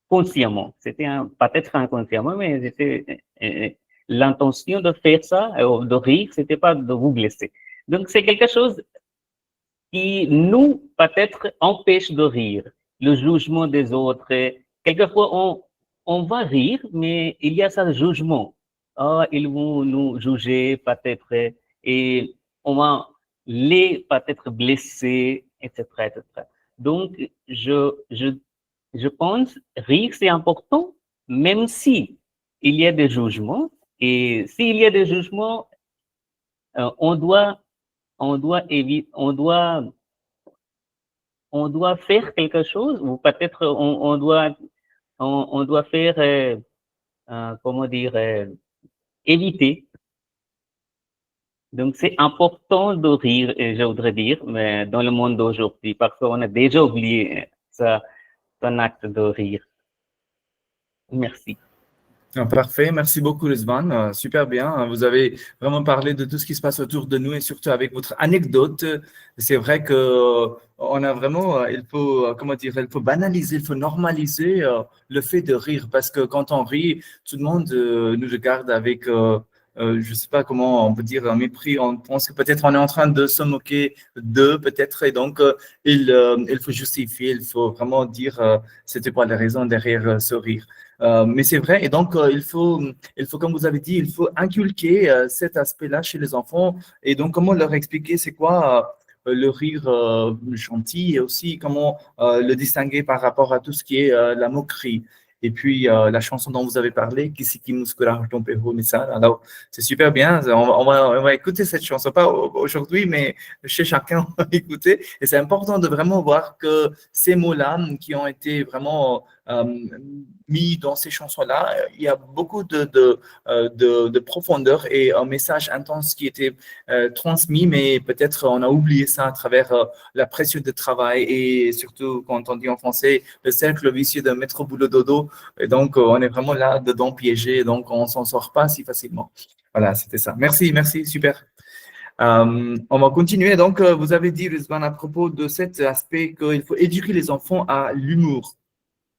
consciemment. C'était peut-être inconsciemment, mais c'était l'intention de faire ça, de rire, c'était pas de vous blesser. Donc c'est quelque chose qui nous peut-être empêche de rire, le jugement des autres. Quelquefois on va rire, mais il y a ça jugement. Ah, ils vont nous juger peut-être et on va les peut-être blesser, etc., etc. Donc je pense rire c'est important, même si il y a des jugements. Et s'il y a des jugements, on doit éviter, on doit faire quelque chose, ou peut-être on doit faire, comment dire, éviter. Donc c'est important de rire, je voudrais dire, mais dans le monde d'aujourd'hui, parce qu'on a déjà oublié son acte de rire. Merci. Parfait, merci beaucoup Rizwan, super bien. Vous avez vraiment parlé de tout ce qui se passe autour de nous et surtout avec votre anecdote. C'est vrai que on a vraiment, il faut, comment dire, il faut banaliser, il faut normaliser le fait de rire parce que quand on rit, tout le monde nous regarde avec, je sais pas comment on peut dire, un mépris. On pense que peut-être on est en train de se moquer d'eux, peut-être, et donc il faut justifier, il faut vraiment dire c'était quoi la raison derrière ce rire. Mais c'est vrai, et donc il faut, comme vous avez dit, il faut inculquer cet aspect-là chez les enfants. Et donc, comment leur expliquer c'est quoi le rire gentil et aussi comment le distinguer par rapport à tout ce qui est la moquerie. Et puis, la chanson dont vous avez parlé, Kisiki Muskura Tompeho Nissa. Alors, c'est super bien. On va écouter cette chanson, pas aujourd'hui, mais chez chacun, on va écouter. Et c'est important de vraiment voir que ces mots-là qui ont été vraiment mis dans ces chansons-là, il y a beaucoup de profondeur et un message intense qui était transmis, mais peut-être on a oublié ça à travers la pression de travail et surtout quand on dit en français le cercle vicieux de métro boulot dodo. Et donc on est vraiment là dedans piégé, donc on s'en sort pas si facilement. Voilà, c'était ça. Merci, super. On va continuer. Donc, vous avez dit, Rizwan, à propos de cet aspect qu'il faut éduquer les enfants à l'humour.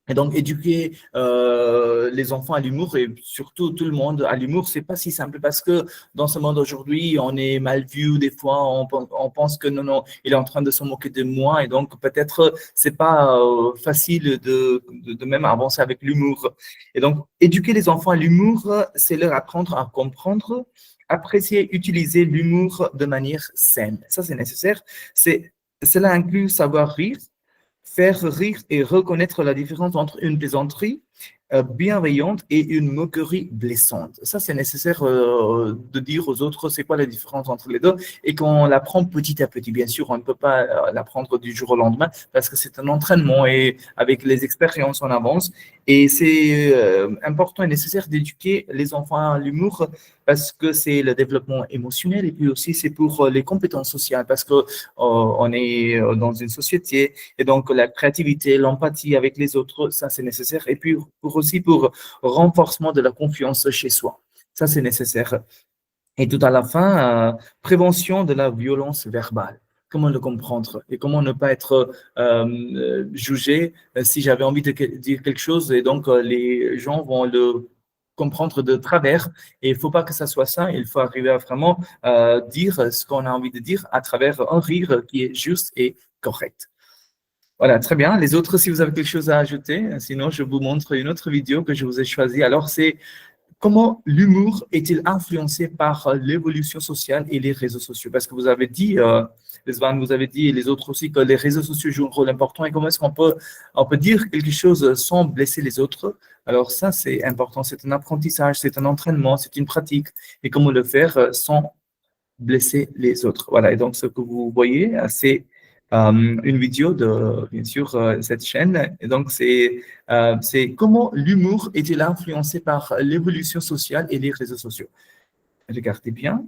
Et donc, éduquer les enfants à l'humour et surtout tout le monde à l'humour, c'est pas si simple parce que dans ce monde aujourd'hui, on est mal vu. Des fois, on pense que non, il est en train de se moquer de moi et donc peut-être c'est pas facile de même avancer avec l'humour. Et donc, éduquer les enfants à l'humour, c'est leur apprendre à comprendre, apprécier, utiliser l'humour de manière saine. Ça, c'est nécessaire. Cela inclut savoir rire, faire rire et reconnaître la différence entre une plaisanterie bienveillante et une moquerie blessante. Ça, c'est nécessaire de dire aux autres c'est quoi la différence entre les deux et qu'on l'apprend petit à petit. Bien sûr, on ne peut pas l'apprendre du jour au lendemain parce que c'est un entraînement et avec les expériences, on avance. Et c'est important et nécessaire d'éduquer les enfants à l'humour parce que c'est le développement émotionnel et puis aussi c'est pour les compétences sociales parce que on est dans une société et donc la créativité, l'empathie avec les autres, ça c'est nécessaire. Et puis aussi pour renforcement de la confiance chez soi. Ça, c'est nécessaire. Et tout à la fin, prévention de la violence verbale. Comment le comprendre et comment ne pas être jugé si j'avais envie de dire quelque chose et donc les gens vont le comprendre de travers et il ne faut pas que ça soit ça, il faut arriver à vraiment dire ce qu'on a envie de dire à travers un rire qui est juste et correct. Voilà, très bien. Les autres, si vous avez quelque chose à ajouter, sinon je vous montre une autre vidéo que je vous ai choisie. Alors, c'est comment l'humour est-il influencé par l'évolution sociale et les réseaux sociaux? Parce que vous avez dit, Rizwan, vous avez dit, et les autres aussi, que les réseaux sociaux jouent un rôle important. Et comment est-ce qu'on peut dire quelque chose sans blesser les autres? Alors ça, c'est important. C'est un apprentissage, c'est un entraînement, c'est une pratique. Et comment le faire sans blesser les autres? Voilà, et donc ce que vous voyez, c'est une vidéo de, bien sûr, cette chaîne. Et donc, c'est comment l'humour est-il influencé par l'évolution sociale et les réseaux sociaux. Regardez bien.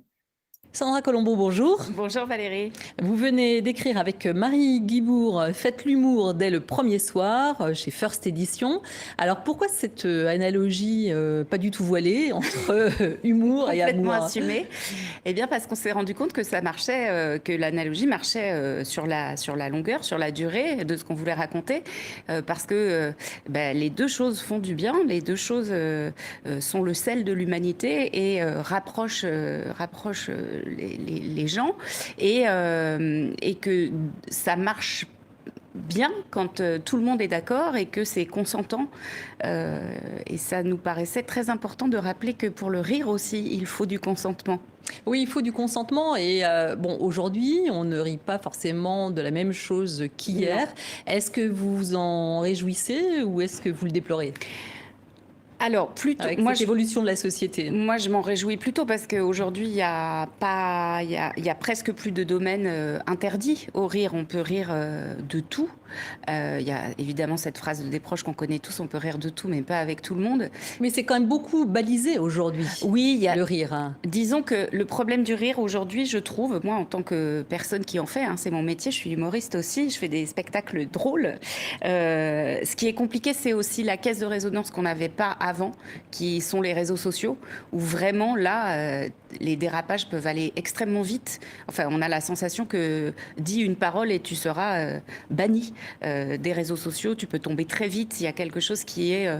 Sandra Colombo, bonjour. Bonjour Valérie. Vous venez d'écrire avec Marie Guibourg Faites l'humour dès le premier soir chez First Edition. Alors pourquoi cette analogie pas du tout voilée entre humour et Complètement amour? assumée. Eh bien parce qu'on s'est rendu compte que ça marchait, que l'analogie marchait sur la longueur, sur la durée de ce qu'on voulait raconter, parce que les deux choses font du bien, les deux choses sont le sel de l'humanité et rapprochent les gens et que ça marche bien quand tout le monde est d'accord et que c'est consentant. Et ça nous paraissait très important de rappeler que pour le rire aussi, il faut du consentement. Oui, il faut du consentement et bon, aujourd'hui, on ne rit pas forcément de la même chose qu'hier. Est-ce que vous vous en réjouissez ou est-ce que vous le déplorez? Alors, plutôt, avec moi, cette évolution de la société. Moi, je m'en réjouis plutôt parce qu'aujourd'hui, il y a presque plus de domaines interdits au rire. On peut rire de tout. Il y a évidemment cette phrase de Desproges qu'on connaît tous, on peut rire de tout, mais pas avec tout le monde. Mais c'est quand même beaucoup balisé aujourd'hui. Oui, il y a le rire. Hein. Disons que le problème du rire aujourd'hui, je trouve, moi en tant que personne qui en fait, hein, c'est mon métier, je suis humoriste aussi, je fais des spectacles drôles. Ce qui est compliqué, c'est aussi la caisse de résonance qu'on n'avait pas avant, qui sont les réseaux sociaux, où vraiment là, les dérapages peuvent aller extrêmement vite. Enfin, on a la sensation que dis une parole et tu seras banni des réseaux sociaux. Tu peux tomber très vite. Il y a quelque chose qui est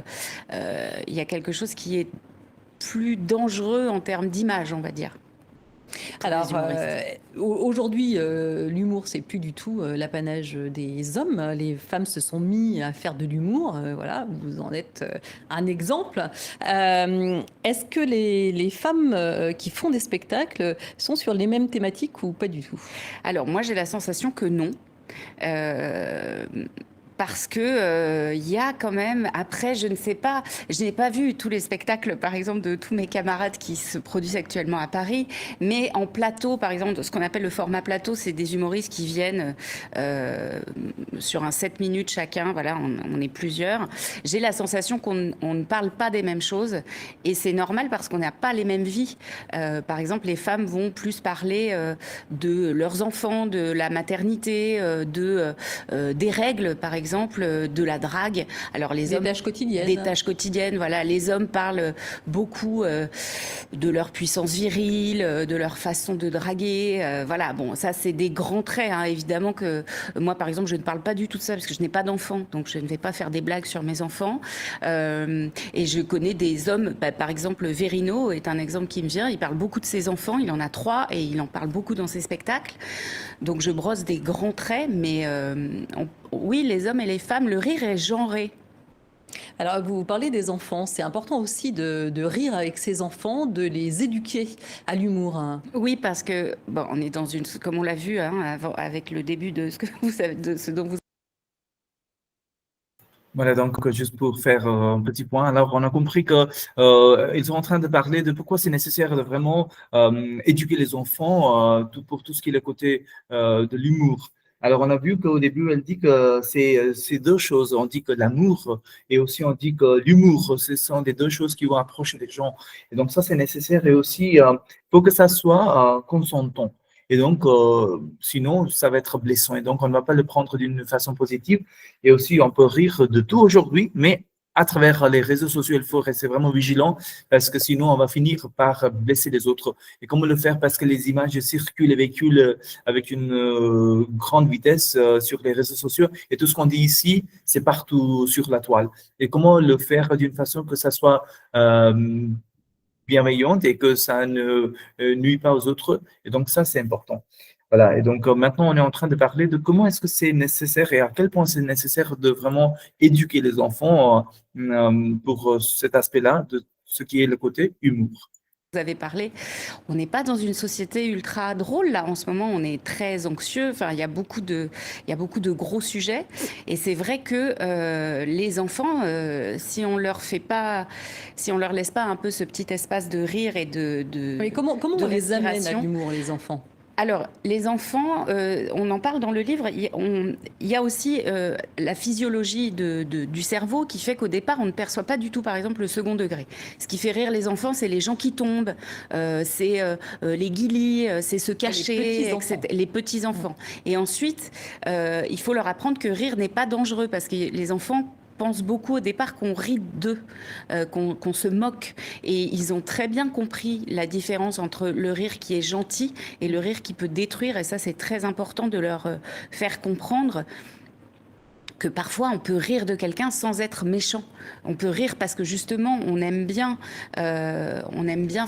plus dangereux en termes d'image, on va dire. Alors, aujourd'hui, l'humour, c'est plus du tout l'apanage des hommes. Les femmes se sont mis à faire de l'humour. Voilà, vous en êtes un exemple. Est-ce que les femmes qui font des spectacles sont sur les mêmes thématiques ou pas du tout? Alors, moi, j'ai la sensation que non. Parce que il y a quand même, après, je ne sais pas, je n'ai pas vu tous les spectacles, par exemple, de tous mes camarades qui se produisent actuellement à Paris, mais en plateau, par exemple, ce qu'on appelle le format plateau, c'est des humoristes qui viennent sur un 7 minutes chacun, voilà, on est plusieurs. J'ai la sensation qu'on ne parle pas des mêmes choses, et c'est normal parce qu'on n'a pas les mêmes vies. Par exemple, les femmes vont plus parler de leurs enfants, de la maternité, des règles, par exemple, de la drague. Alors les hommes, tâches quotidiennes. Des tâches quotidiennes, voilà. Les hommes parlent beaucoup de leur puissance virile, de leur façon de draguer. Voilà, bon, ça c'est des grands traits. Hein. Évidemment que moi, par exemple, je ne parle pas du tout de ça parce que je n'ai pas d'enfants, donc je ne vais pas faire des blagues sur mes enfants. Et je connais des hommes, par exemple, Verino est un exemple qui me vient. Il parle beaucoup de ses enfants, il en a 3 et il en parle beaucoup dans ses spectacles. Donc je brosse des grands traits, mais oui, les hommes et les femmes, le rire est genré. Alors, vous parlez des enfants. C'est important aussi de rire avec ses enfants, de les éduquer à l'humour. Hein. Oui, parce que, bon, on est dans une, comme on l'a vu hein, avec le début de ce que vous savez, de ce dont vous. Voilà, donc juste pour faire un petit point, alors on a compris que ils sont en train de parler de pourquoi c'est nécessaire de vraiment éduquer les enfants pour tout ce qui est le côté de l'humour. Alors on a vu qu'au début elle dit que c'est deux choses, on dit que l'amour et aussi on dit que l'humour, ce sont les deux choses qui vont approcher les gens. Et donc ça c'est nécessaire et aussi il faut que ça soit consentant. Et donc, sinon, ça va être blessant. Et donc, on ne va pas le prendre d'une façon positive. Et aussi, on peut rire de tout aujourd'hui, mais à travers les réseaux sociaux, il faut rester vraiment vigilant parce que sinon, on va finir par blesser les autres. Et comment le faire? Parce que les images circulent et véhiculent avec une grande vitesse sur les réseaux sociaux. Et tout ce qu'on dit ici, c'est partout sur la toile. Et comment le faire d'une façon que ça soit bienveillante et que ça ne nuit pas aux autres. Et donc, ça, c'est important. Voilà. Et donc, maintenant, on est en train de parler de comment est-ce que c'est nécessaire et à quel point c'est nécessaire de vraiment éduquer les enfants pour cet aspect-là, de ce qui est le côté humour. Vous avez parlé, on n'est pas dans une société ultra drôle là en ce moment, on est très anxieux, enfin il y a beaucoup de gros sujets et c'est vrai que les enfants, si on leur laisse pas un peu ce petit espace de rire et de oui, comment on les amène à respiration, l'humour, les enfants? Alors, les enfants, on en parle dans le livre, il y a aussi la physiologie du cerveau qui fait qu'au départ, on ne perçoit pas du tout, par exemple, le second degré. Ce qui fait rire les enfants, c'est les gens qui tombent, c'est les guilis, c'est se cacher, les petits-enfants. Et ensuite, il faut leur apprendre que rire n'est pas dangereux, parce que les enfants pensent beaucoup au départ qu'on rit d'eux, qu'on se moque. Et ils ont très bien compris la différence entre le rire qui est gentil et le rire qui peut détruire. Et ça, c'est très important de leur faire comprendre que parfois on peut rire de quelqu'un sans être méchant. On peut rire parce que justement on aime bien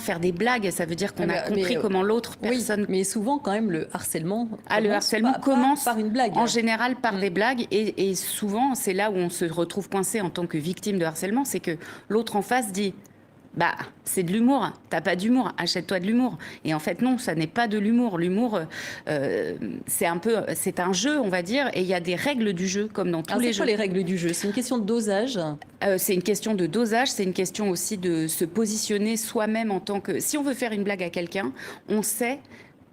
faire des blagues. Ça veut dire qu'on a compris comment l'autre personne. Oui, mais souvent quand même le harcèlement. Le harcèlement commence par une blague. En général par des blagues et souvent c'est là où on se retrouve coincé en tant que victime de harcèlement, c'est que l'autre en face dit. Bah, c'est de l'humour. T'as pas d'humour, achète-toi de l'humour. Et en fait, non, ça n'est pas de l'humour. L'humour, c'est un jeu, on va dire, et il y a des règles du jeu, comme dans tous les jeux. C'est quoi les règles du jeu? C'est une question de dosage. C'est une question de dosage. C'est une question aussi de se positionner soi-même en tant que. Si on veut faire une blague à quelqu'un, on sait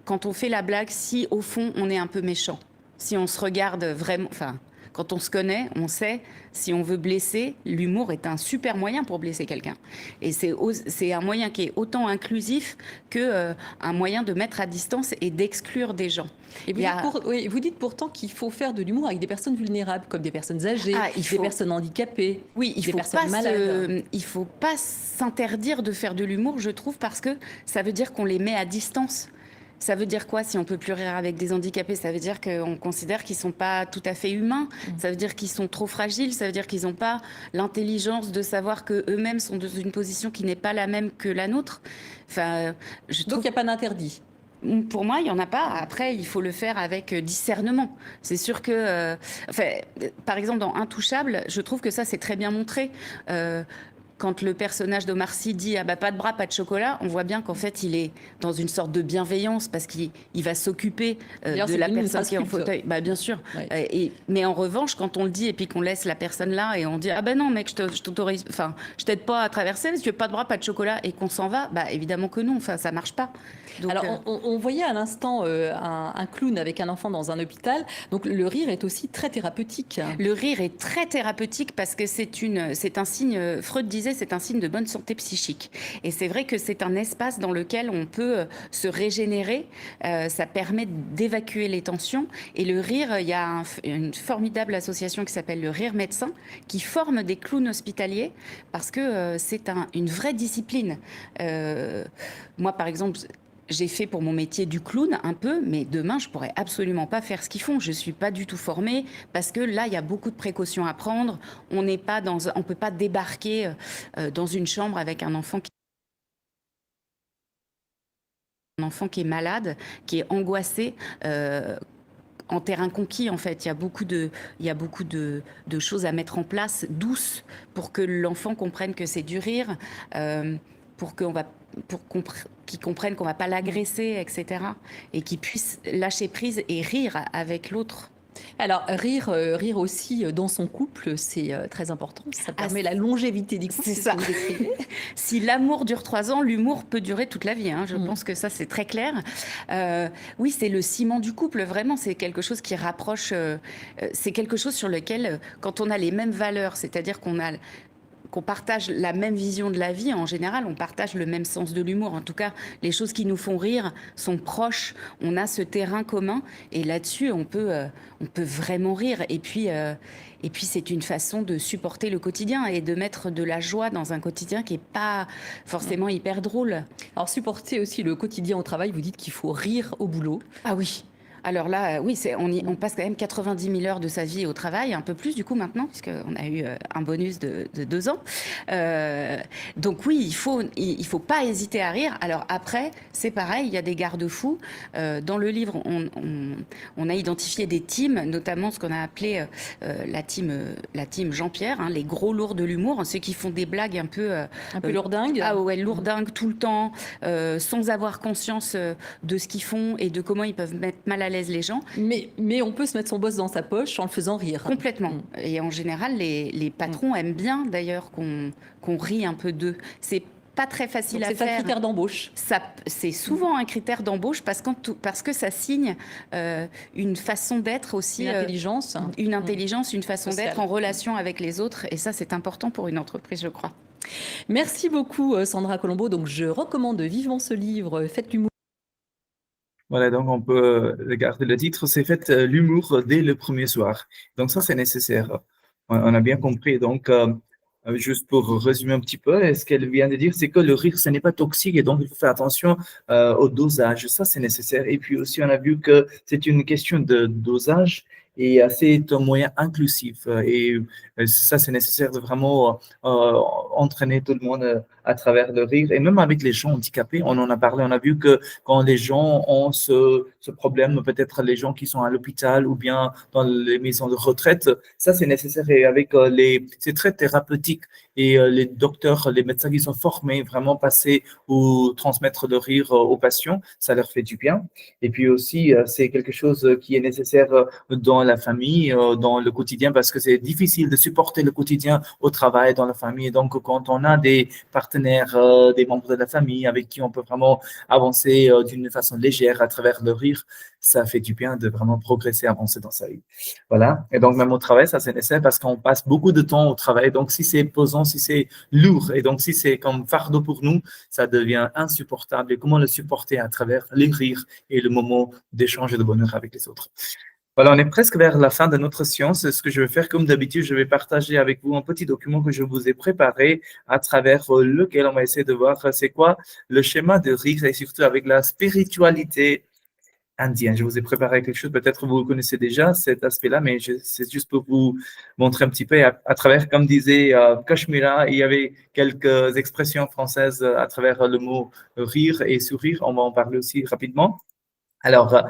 quand on fait la blague si au fond on est un peu méchant. Si on se regarde vraiment, enfin. Quand on se connaît, on sait, si on veut blesser, l'humour est un super moyen pour blesser quelqu'un. Et c'est un moyen qui est autant inclusif qu'un moyen de mettre à distance et d'exclure des gens. Et vous dites pourtant qu'il faut faire de l'humour avec des personnes vulnérables, comme des personnes âgées, des personnes handicapées, des personnes malades. Il ne faut pas s'interdire de faire de l'humour, je trouve, parce que ça veut dire qu'on les met à distance. Ça veut dire quoi si on peut plus rire avec des handicapés? Ça veut dire qu'on considère qu'ils sont pas tout à fait humains. Ça veut dire qu'ils sont trop fragiles. Ça veut dire qu'ils n'ont pas l'intelligence de savoir que eux-mêmes sont dans une position qui n'est pas la même que la nôtre. Enfin, donc il n'y a pas d'interdit. Pour moi, il n'y en a pas. Après, il faut le faire avec discernement. C'est sûr que, par exemple, dans Intouchable, je trouve que ça, c'est très bien montré. Quand le personnage d'Omar Sy dit « Ah bah pas de bras, pas de chocolat », on voit bien qu'en fait, il est dans une sorte de bienveillance parce qu'il va s'occuper de la personne qui est en fauteuil. Bah, bien sûr. Ouais. Mais en revanche, quand on le dit et puis qu'on laisse la personne là et on dit « Ah bah non, mec, je t'autorise, enfin, je t'aide pas à traverser parce que tu veux pas de bras, pas de chocolat » et qu'on s'en va, bah évidemment que non, enfin, ça marche pas. Donc, alors, on voyait à l'instant un clown avec un enfant dans un hôpital. Donc, le rire est aussi très thérapeutique. Le rire est très thérapeutique parce que c'est un signe, Freud disait, c'est un signe de bonne santé psychique. Et c'est vrai que c'est un espace dans lequel on peut se régénérer. Ça permet d'évacuer les tensions. Et le rire, il y a une formidable association qui s'appelle le Rire Médecin, qui forme des clowns hospitaliers parce que c'est une vraie discipline. Moi, par exemple, j'ai fait pour mon métier du clown un peu, mais demain, je pourrais absolument pas faire ce qu'ils font. Je suis pas du tout formée parce que là, il y a beaucoup de précautions à prendre. On peut pas débarquer dans une chambre avec un enfant qui est malade, qui est angoissé. En terrain conquis, en fait, il y a beaucoup de choses à mettre en place douces pour que l'enfant comprenne que c'est du rire, pour qu'ils comprennent qu'on va pas l'agresser, etc. Et qu'ils puissent lâcher prise et rire avec l'autre. Alors, rire aussi dans son couple, c'est très important. Ça permet la longévité du couple. C'est ça. Si l'amour dure 3 ans, l'humour peut durer toute la vie. Hein. Je pense que ça, c'est très clair. Oui, c'est le ciment du couple. Vraiment, c'est quelque chose qui rapproche. C'est quelque chose sur lequel, quand on a les mêmes valeurs, c'est-à-dire qu'on partage la même vision de la vie, en général, on partage le même sens de l'humour. En tout cas, les choses qui nous font rire sont proches. On a ce terrain commun et là-dessus, on peut vraiment rire. Et puis, c'est une façon de supporter le quotidien et de mettre de la joie dans un quotidien qui n'est pas forcément hyper drôle. Alors, supporter aussi le quotidien au travail, vous dites qu'il faut rire au boulot. Ah oui. Alors là, oui, on passe quand même 90 000 heures de sa vie au travail, un peu plus du coup maintenant, puisqu'on a eu un bonus de 2 ans. Donc oui, il faut pas hésiter à rire. Alors après, c'est pareil, il y a des garde-fous. Dans le livre, on a identifié des teams, notamment ce qu'on a appelé la team Jean-Pierre, hein, les gros lourds de l'humour, ceux qui font des blagues un peu lourdingues. Ah ouais, lourdingues tout le temps, sans avoir conscience de ce qu'ils font et de comment ils peuvent mettre mal à l'aise les gens. Mais on peut se mettre son boss dans sa poche en le faisant rire. Complètement. Et en général, les patrons aiment bien d'ailleurs qu'on rit un peu d'eux. C'est pas très facile Donc, à c'est un faire. critère d'embauche. C'est souvent un critère d'embauche parce que ça signe une façon d'être aussi. Une intelligence. Une intelligence, une façon Sociale. d'être en relation avec les autres. Et ça, c'est important pour une entreprise, je crois. Merci beaucoup, Sandra Colombo. Donc, je recommande vivement ce livre, Faites l'humour. Voilà, donc on peut regarder le titre, c'est Faites l'humour dès le premier soir. Donc ça, c'est nécessaire. On a bien compris. Donc, juste pour résumer un petit peu, ce qu'elle vient de dire, c'est que le rire, ce n'est pas toxique et donc il faut faire attention au dosage. Ça, c'est nécessaire. Et puis aussi, on a vu que c'est une question de dosage et c'est un moyen inclusif. Et ça, c'est nécessaire de vraiment entraîner tout le monde à travers le rire. Et même avec les gens handicapés, on en a parlé, on a vu que quand les gens ont ce problème, peut-être les gens qui sont à l'hôpital ou bien dans les maisons de retraite, ça, c'est nécessaire. Et avec c'est très thérapeutique. Et les docteurs, les médecins qui sont formés, vraiment passer ou transmettre le rire aux patients, ça leur fait du bien. Et puis aussi, c'est quelque chose qui est nécessaire dans la famille, dans le quotidien, parce que c'est difficile de supporter le quotidien au travail, dans la famille. Donc, quand on a des partenaires, des membres de la famille avec qui on peut vraiment avancer d'une façon légère à travers le rire, ça fait du bien de vraiment progresser, avancer dans sa vie. Voilà. Et donc, même au travail, ça c'est nécessaire parce qu'on passe beaucoup de temps au travail. Donc, si c'est pesant, si c'est lourd et donc si c'est comme fardeau pour nous, ça devient insupportable. Et comment le supporter à travers les rires et le moment d'échange et de bonheur avec les autres. Voilà, on est presque vers la fin de notre séance. Ce que je vais faire, comme d'habitude, je vais partager avec vous un petit document que je vous ai préparé à travers lequel on va essayer de voir c'est quoi le schéma de rire et surtout avec la spiritualité indienne. Je vous ai préparé quelque chose, peut-être vous connaissez déjà cet aspect-là, mais c'est juste pour vous montrer un petit peu à travers, comme disait Kashmira, il y avait quelques expressions françaises à travers le mot rire et sourire. On va en parler aussi rapidement. Alors,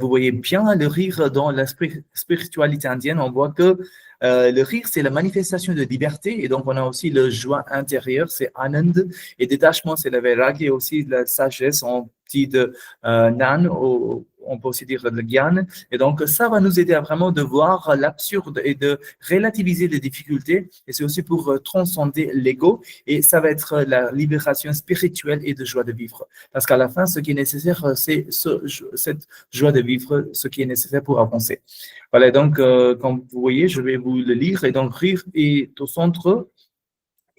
vous voyez bien le rire dans la spiritualité indienne. On voit que le rire, c'est la manifestation de liberté. Et donc, on a aussi le joie intérieure, c'est Anand. Et détachement, c'est la vairagya et aussi la sagesse en petit de Nan, on peut aussi dire le Gyan. Et donc, ça va nous aider à vraiment de voir l'absurde et de relativiser les difficultés. Et c'est aussi pour transcender l'ego. Et ça va être la libération spirituelle et de joie de vivre. Parce qu'à la fin, ce qui est nécessaire, c'est cette joie de vivre, ce qui est nécessaire pour avancer. Voilà, donc, comme vous voyez, je vais vous le lire. Et donc, rire est au centre.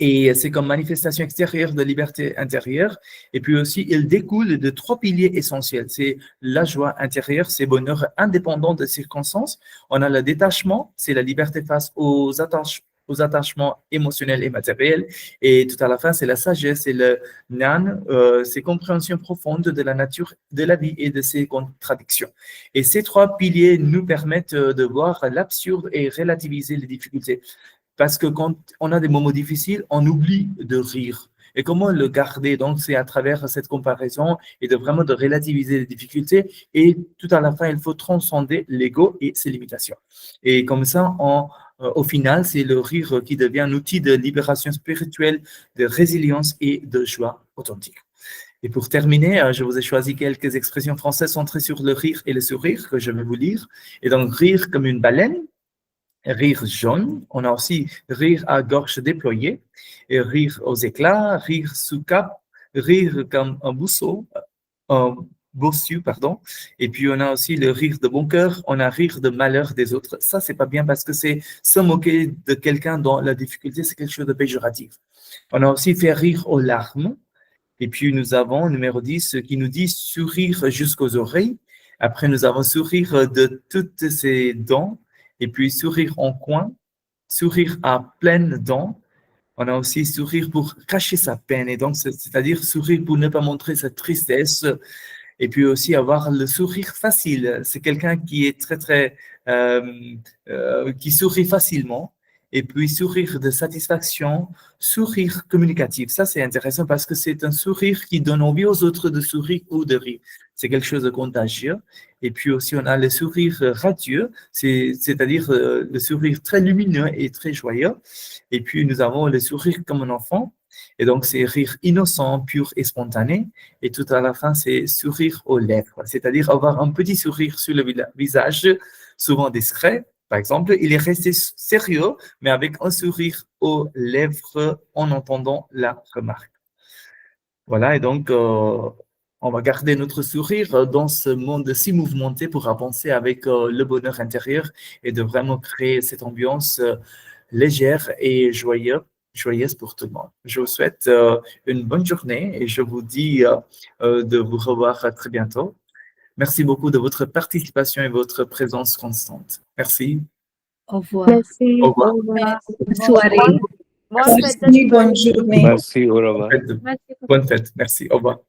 Et c'est comme manifestation extérieure de liberté intérieure. Et puis aussi, il découle de 3 piliers essentiels. C'est la joie intérieure, c'est bonheur indépendant des circonstances. On a le détachement, c'est la liberté face aux attachements émotionnels et matériels. Et tout à la fin, c'est la sagesse, c'est le Gnan, c'est compréhension profonde de la nature de la vie et de ses contradictions. Et ces 3 piliers nous permettent de voir l'absurde et relativiser les difficultés. Parce que quand on a des moments difficiles, on oublie de rire. Et comment le garder? Donc, c'est à travers cette comparaison et de vraiment de relativiser les difficultés. Et tout à la fin, il faut transcender l'ego et ses limitations. Et comme ça, au final, c'est le rire qui devient un outil de libération spirituelle, de résilience et de joie authentique. Et pour terminer, je vous ai choisi quelques expressions françaises centrées sur le rire et le sourire que je vais vous lire. Et donc, rire comme une baleine. Rire jaune, on a aussi rire à gorge déployée, et rire aux éclats, rire sous cape, rire comme un bossu, pardon. Et puis on a aussi le rire de bon cœur, on a rire de malheur des autres. Ça, c'est pas bien parce que c'est se moquer de quelqu'un dans la difficulté, c'est quelque chose de péjoratif. On a aussi fait rire aux larmes. Et puis nous avons numéro 10 qui nous dit sourire jusqu'aux oreilles. Après, nous avons sourire de toutes ses dents. Et puis, sourire en coin, sourire à pleines dents. On a aussi sourire pour cacher sa peine. Et donc, c'est-à-dire sourire pour ne pas montrer sa tristesse. Et puis aussi avoir le sourire facile. C'est quelqu'un qui est qui sourit facilement. Et puis, sourire de satisfaction, sourire communicatif. Ça, c'est intéressant parce que c'est un sourire qui donne envie aux autres de sourire ou de rire. C'est quelque chose de contagieux. Et puis aussi, on a le sourire radieux, c'est-à-dire le sourire très lumineux et très joyeux. Et puis, nous avons le sourire comme un enfant. Et donc, c'est rire innocent, pur et spontané. Et tout à la fin, c'est sourire aux lèvres, c'est-à-dire avoir un petit sourire sur le visage, souvent discret. Par exemple, il est resté sérieux, mais avec un sourire aux lèvres en entendant la remarque. Voilà, et donc, on va garder notre sourire dans ce monde si mouvementé pour avancer avec le bonheur intérieur et de vraiment créer cette ambiance légère et joyeuse pour tout le monde. Je vous souhaite une bonne journée et je vous dis de vous revoir très bientôt. Merci beaucoup de votre participation et votre présence constante. Merci. Au revoir. Merci. Au revoir. Bonne soirée. Bonne fête de Merci, bonne journée. Merci, au revoir. Bonne fête. Merci. Au revoir.